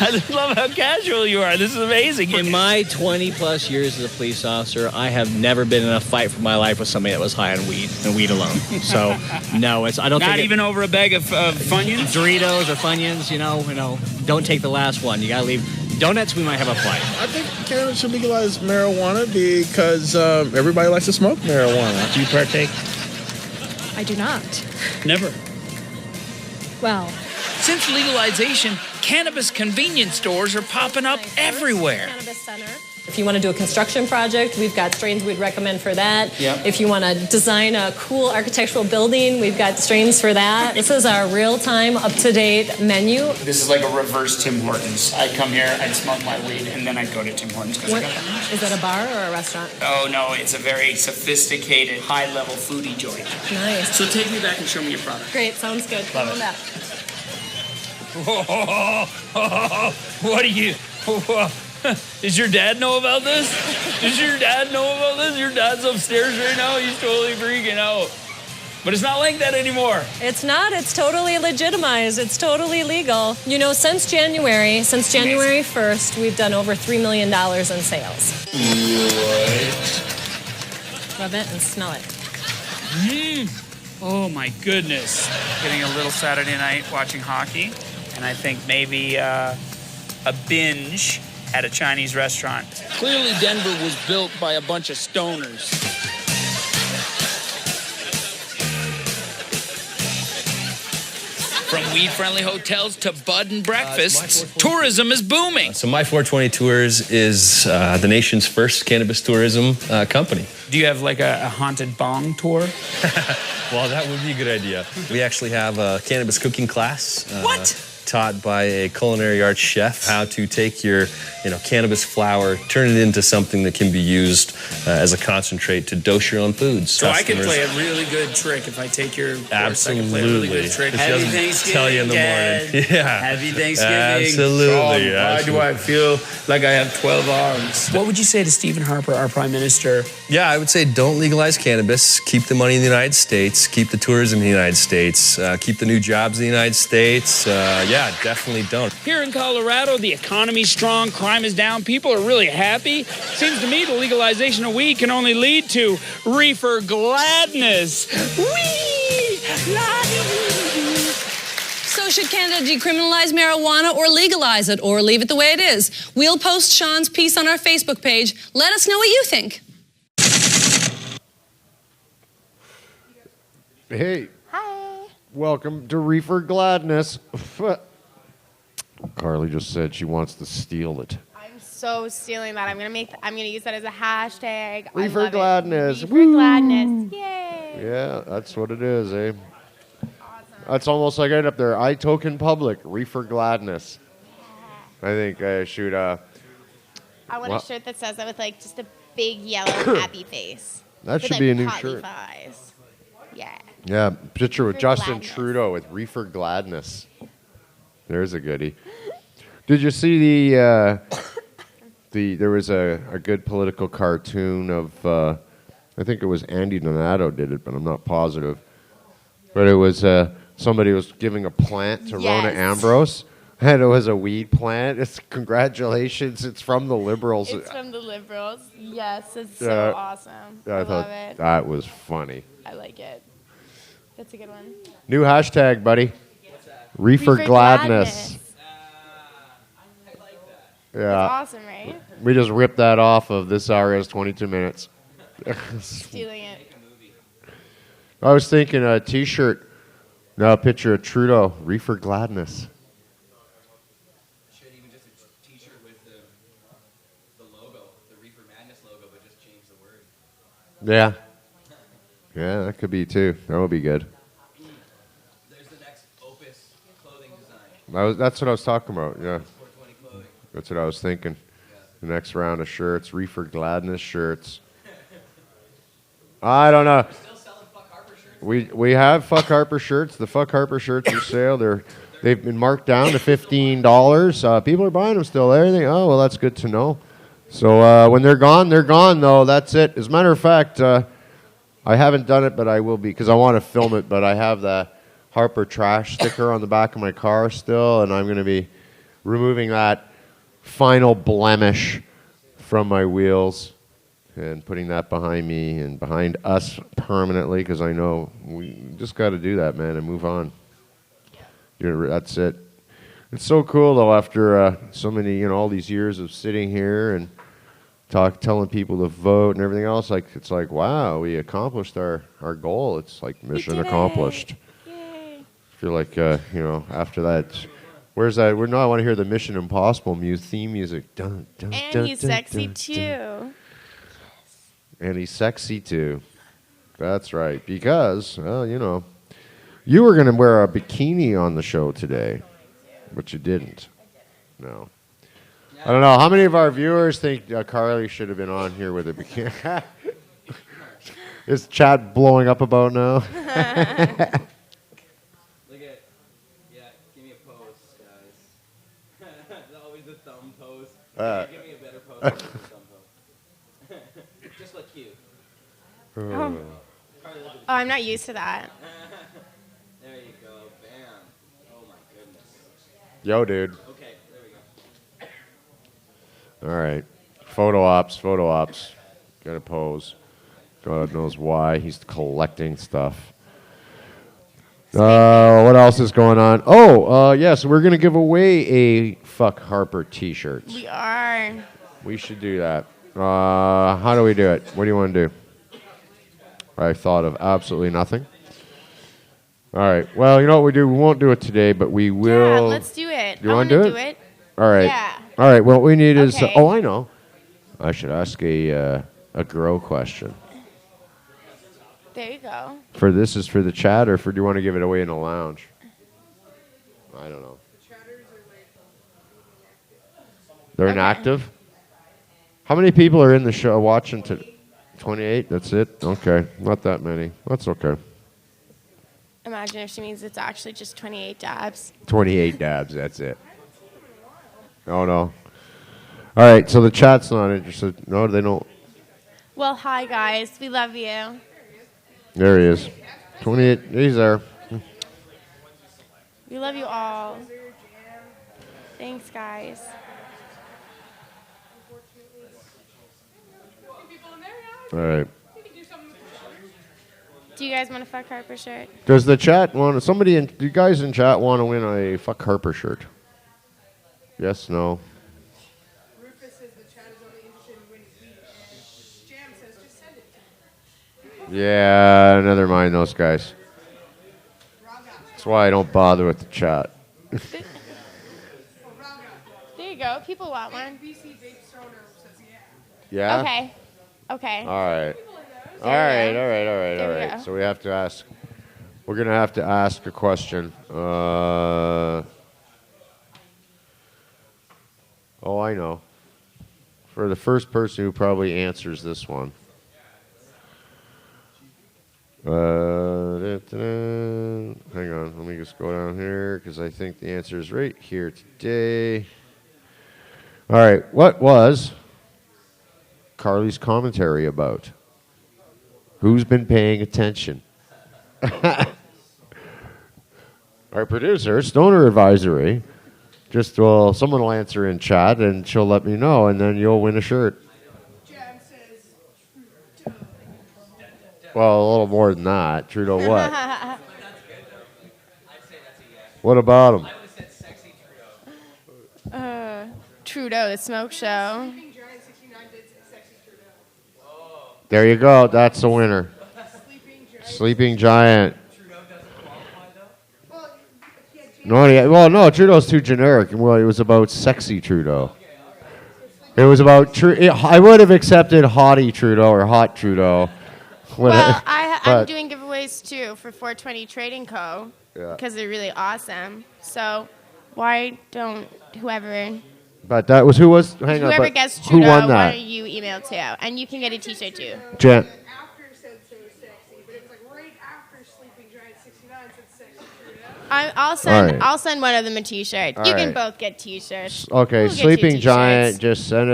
I love how casual you are. This is amazing. In my 20-plus years as a police officer, I have never been in a fight for my life with somebody that was high on weed and weed alone. So, no, I don't think Not even over a bag of Funyuns? Doritos or Funyuns, you know, don't take the last one. You gotta leave. Donuts, we might have a fight. I think Canada should legalize marijuana because everybody likes to smoke marijuana. Do you partake? I do not. Never. Well, Since legalization, cannabis convenience stores are popping up everywhere. Cannabis Center. If you want to do a construction project, we've got strains we'd recommend for that. Yep. If you want to design a cool architectural building, we've got strains for that. This is our real-time, up-to-date menu. This is like a reverse Tim Hortons. I'd come here, I'd smoke my weed, and then I'd go to Tim Hortons. What, is that a bar or a restaurant? Oh no, it's a very sophisticated, high-level foodie joint. Nice. So take me back and show me your product. Great, sounds good. Love Come on it. back. What are you? Does your dad know about this? Does your dad know about this? Your dad's upstairs right now. He's totally freaking out. But it's not like that anymore. It's not. It's totally legitimized. It's totally legal. You know, since January 1st, we've done over $3 million in sales. What? Rub it and smell it. Oh my goodness. Getting a little Saturday night watching hockey. And I think maybe a binge at a Chinese restaurant. Clearly, Denver was built by a bunch of stoners. From weed-friendly hotels to bud and breakfasts, tourism is booming. So My 420 Tours is the nation's first cannabis tourism company. Do you have like a haunted bong tour? Well, that would be a good idea. We actually have a cannabis cooking class. What? Taught by a culinary arts chef how to take your, cannabis flower, turn it into something that can be used as a concentrate to dose your own foods. So I can play a really good trick if I take your course. Absolutely. I can play a really good trick. If she doesn't tell you in the morning. Yeah. Happy Thanksgiving. Absolutely. Sean, why do I feel like I have 12 arms? What would you say to Stephen Harper, our Prime Minister? Yeah, I would say don't legalize cannabis. Keep the money in the United States. Keep the tourism in the United States. Keep the new jobs in the United States. Yeah, Yeah, definitely don't. Here in Colorado, the economy's strong, crime is down, people are really happy. Seems to me the legalization of weed can only lead to reefer gladness. Whee! So should Canada decriminalize marijuana or legalize it or leave it the way it is? We'll post Sean's piece on our Facebook page. Let us know what you think. Hey. Welcome to Reefer Gladness. Carly just said she wants to steal it. I'm so stealing that. I'm gonna use that as a hashtag. Reefer Gladness. Reefer Gladness. Yay. Yeah, that's what it is, eh? That's almost like right up there. I token public. Reefer Gladness. I think I should. I want a shirt that says that with like just a big yellow happy face. That should with, be a like, new potty shirt. thighs. Yeah. Yeah, picture with Reefer Justin Gladness. Trudeau with Reefer Gladness. There's a goodie. Did you see there was a good political cartoon of I think it was Andy Donato did it, but I'm not positive. But it was somebody was giving a plant to Rona Ambrose, and it was a weed plant. It's congratulations, it's from the Liberals. It's from the Liberals. Yes, it's so awesome. I thought love it. that was funny. I like it. That's a good one. New hashtag, buddy. Reefer Gladness. Yeah. That's awesome, right? We just ripped that off of this hour is 22 minutes. Stealing it. I was thinking a T-shirt. No, a picture of Trudeau. Reefer Gladness. Should even just a T-shirt with the logo, the Reefer Madness logo, but just change the word. Yeah. Yeah, that could be too. That would be good. There's the next Opus clothing design. That's what I was talking about. Yeah. That's what I was thinking. The next round of shirts, Reefer Gladness shirts. I don't know. We have Fuck Harper shirts. The Fuck Harper shirts are sale. They've been marked down to $15. People are buying them still. They think, oh well, that's good to know. So when they're gone, though. That's it. As a matter of fact, I haven't done it, but I will be because I want to film it. But I have the Harper trash sticker on the back of my car still, and I'm going to be removing that final blemish from my wheels and putting that behind me and behind us permanently because I know we just got to do that, man, and move on. That's it. It's so cool, though, after so many, all these years of sitting here and telling people to vote and everything else. Like it's like, wow, we accomplished our goal. It's like mission accomplished. Yay. I feel like, after that... Where's that? I want to hear the Mission Impossible theme music. Dun, dun, And dun, he's dun, sexy dun, too. dun. And he's sexy too. That's right. Because, you were going to wear a bikini on the show today, but you didn't. No. I don't know. How many of our viewers think Carly should have been on here with a bikini? Is chat blowing up about now? Give me a better pose than the thumb pose. Just look cute. Oh, I'm not used to that. There you go. Bam. Oh my goodness. Yo, dude. Okay, there we go. All right. Photo ops. Got to pose. God knows why. He's collecting stuff. What else is going on? Oh, yes, we're going to give away a Fuck Harper t-shirts. We are. We should do that. How do we do it? What do you want to do? I thought of absolutely nothing. All right. Well, you know what we do? We won't do it today, but we will. Yeah, let's do it. You I want wanna to do it? All right. Yeah. All right. What we need is. Okay. I know. I should ask a grow question. There you go. This is for the chat, or do you want to give it away in the lounge? I don't know. They're inactive? How many people are in the show watching? 28? That's it? Okay. Not that many. That's okay. Imagine if she means it's actually just 28 dabs. 28 dabs. That's it. Oh, no. All right. So the chat's not interested. No, they don't. Well, hi, guys. We love you. There he is. 28. He's there. We love you all. Thanks, guys. All right. Do you guys want to fuck Harper shirt? Does the chat want somebody? Do you guys in chat want to win a fuck Harper shirt? Yes, no. Rufus says the chat is only interested in winning weed, and Jam says just send it to me. Yeah, never mind those guys. That's why I don't bother with the chat. There you go. People want one. BC Vape Stoner says Yeah. Okay. Okay. All right. There All right. we go. All right. All right. There All we right. go. So we have to ask. We're gonna have to ask a question. Oh, I know. For the first person who probably answers this one. Hang on, let me just go down here because I think the answer is right here today. All right, what was Carly's commentary about? Who's been paying attention? Our producer, Stoner Advisory, someone will answer in chat and she'll let me know, and then you'll win a shirt. Well, a little more than that. Trudeau what? What about him? Trudeau, the smoke show. There you go. That's the winner. Sleeping Giant. No, Trudeau's too generic. Well, it was about sexy Trudeau. It was about I would have accepted haughty Trudeau or hot Trudeau. Well, I'm doing giveaways too for 420 Trading Co. because they're really awesome. So why don't whoever But that was who was hang on. whoever But gets who Trudeau, won why that? don't you email too, and you can get a T-shirt too. Jen. I'll send one of them a T-shirt. All You can right. both get T-shirts. Okay, We'll get you Sleeping T-shirts. Giant, just send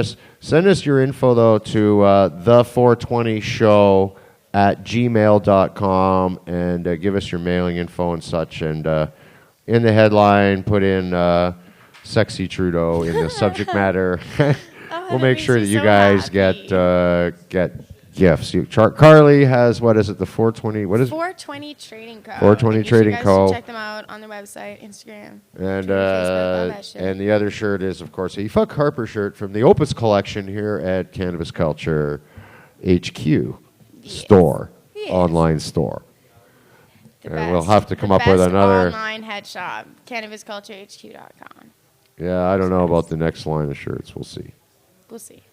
us your info though to the420show@gmail.com and give us your mailing info and such. And in the headline, put in "sexy Trudeau" in the subject matter. We'll make sure that you guys get gifts. Carly has what is it? The 420. What is it? 420 Trading Co. 420 and Trading you guys Co. should check them out on their website, Instagram, And Twitter, Facebook, all that shit. and the other shirt is, of course, a Fuck Harper shirt from the Opus collection here at Cannabis Culture HQ store, online store. And we'll have to come up with another. Online head shop, cannabisculturehq.com. Yeah, I don't know about the next line of shirts. We'll see. We'll see.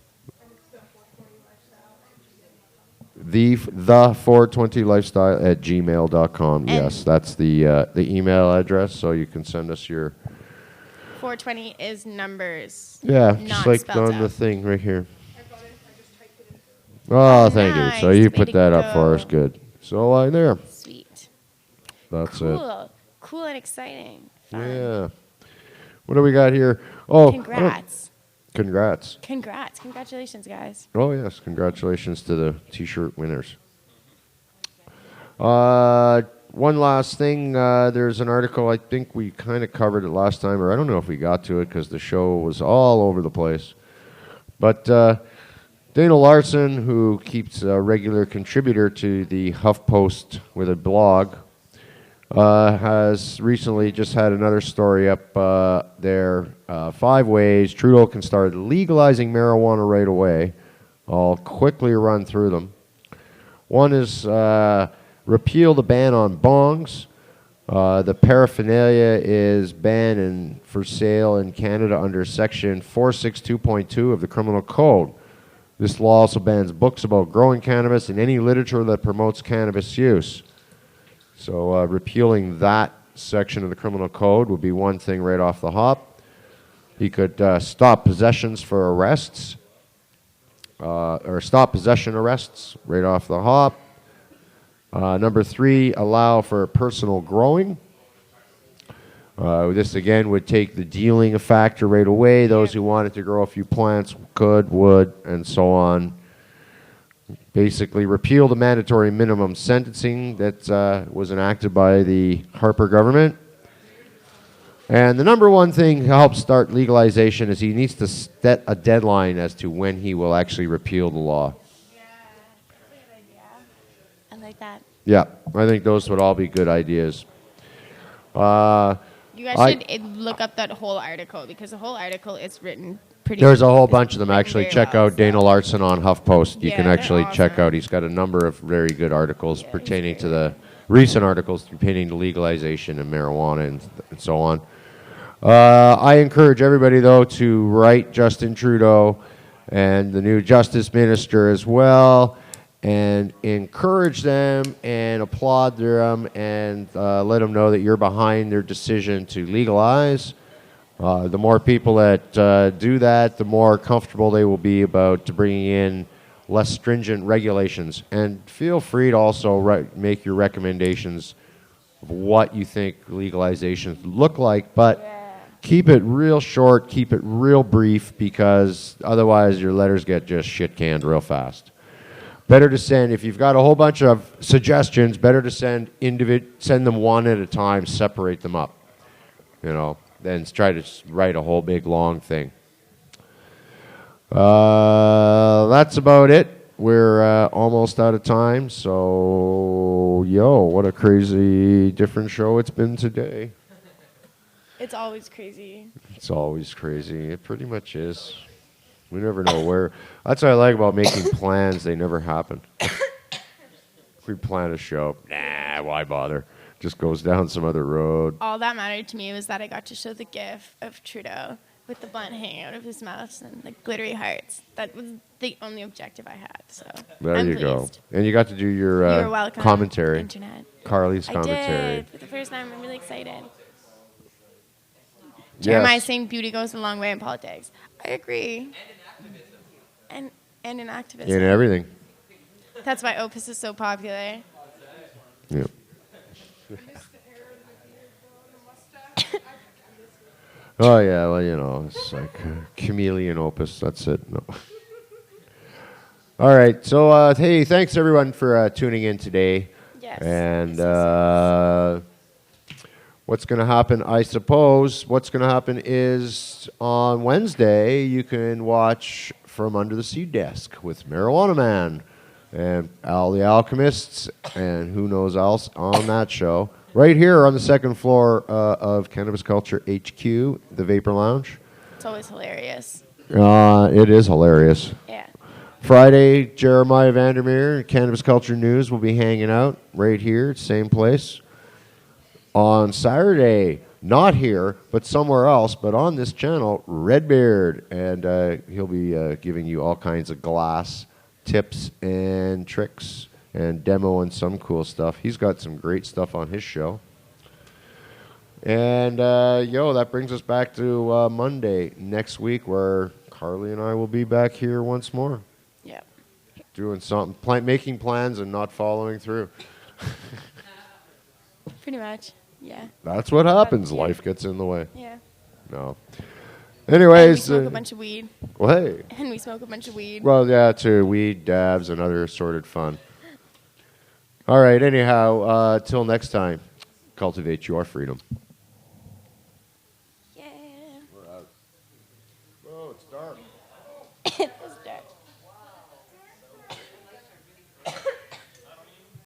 The 420lifestyle@gmail.com. Yes, that's the email address, so you can send us your 420 is numbers. just not like spelled on the out. thing right here. Oh, thank you. So Nice. you Way put to that up for go. us. Good. So there. Sweet. That's Cool. Cool and exciting. it. Yeah. What do we got here? Oh, Congrats. Congrats. Congrats. Congratulations, guys. Oh, yes. Congratulations to the T-shirt winners. One last thing. There's an article, I think we kind of covered it last time, or I don't know if we got to it because the show was all over the place. But Dana Larson, who keeps a regular contributor to the HuffPost with a blog, has recently just had another story up there. 5 ways Trudeau can start legalizing marijuana right away. I'll quickly run through them. One is repeal the ban on bongs. The paraphernalia is banned and for sale in Canada under Section 462.2 of the Criminal Code. This law also bans books about growing cannabis and any literature that promotes cannabis use. So repealing that section of the criminal code would be one thing right off the hop. He could stop possessions for arrests, or stop possession arrests right off the hop. Number 3, allow for personal growing. This again would take the dealing factor right away. Those who wanted to grow a few plants could, would, and so on. Basically repeal the mandatory minimum sentencing that was enacted by the Harper government. And the number one thing to help start legalization is he needs to set a deadline as to when he will actually repeal the law. I like that. Yeah, I think those would all be good ideas. You guys should look up that whole article because the whole article is written pretty. There's a whole bunch of them. Actually, very check well, out Dana Larson on HuffPost. You Yeah, can they're actually check out. He's got a number of very good articles pertaining to the recent articles pertaining to legalization and marijuana and so on. I encourage everybody, though, to write Justin Trudeau and the new Justice Minister as well, and encourage them and applaud them and let them know that you're behind their decision to legalize. The more people that do that, the more comfortable they will be about bringing in less stringent regulations. And feel free to also make your recommendations of what you think legalization look like, but keep it real short, keep it real brief, because otherwise your letters get just shit canned real fast. Better to send, if you've got a whole bunch of suggestions, better to send them one at a time, separate them up, than try to write a whole big long thing. That's about it. We're almost out of time, so what a crazy different show it's been today. It's always crazy. It's always crazy. It pretty much is. We never know where. That's what I like about making plans. They never happen. We plan a show. Nah, why bother? Just goes down some other road. All that mattered to me was that I got to show the gif of Trudeau with the blunt hanging out of his mouth and the glittery hearts. That was the only objective I had. So there I'm you pleased. go. And you got to do your You're welcome, commentary. Internet. Carly's I commentary. did for the first time. I'm really excited. Yes. Jeremiah saying beauty goes a long way in politics. I agree. And in activism. In everything. That's why Opus is so popular. Yeah. Oh, yeah, well, it's like chameleon Opus. That's it. No. All right. So, hey, thanks, everyone, for tuning in today. Yes. And what's going to happen, I suppose, is on Wednesday, you can watch From Under the Seed Desk with Marijuana Man and Al the Alchemists and who knows else on that show. Right here on the second floor of Cannabis Culture HQ, the Vapor Lounge. It's always hilarious. It is hilarious. Yeah. Friday, Jeremiah Vandermeer and Cannabis Culture News will be hanging out right here, same place. On Saturday, not here, but somewhere else, but on this channel, Redbeard. And he'll be giving you all kinds of glass tips and tricks and demoing some cool stuff. He's got some great stuff on his show. And, that brings us back to Monday next week, where Carly and I will be back here once more. Yeah. Doing something, making plans and not following through. Pretty much, yeah. That's what happens. Life gets in the way. Yeah. No. Anyways. And we smoke a bunch of weed. Well, hey. And we smoke a bunch of weed. Well, yeah, too. Weed, dabs, and other assorted fun. All right, anyhow, till next time, cultivate your freedom. Yeah. We're out. Oh, it's dark. It is dark.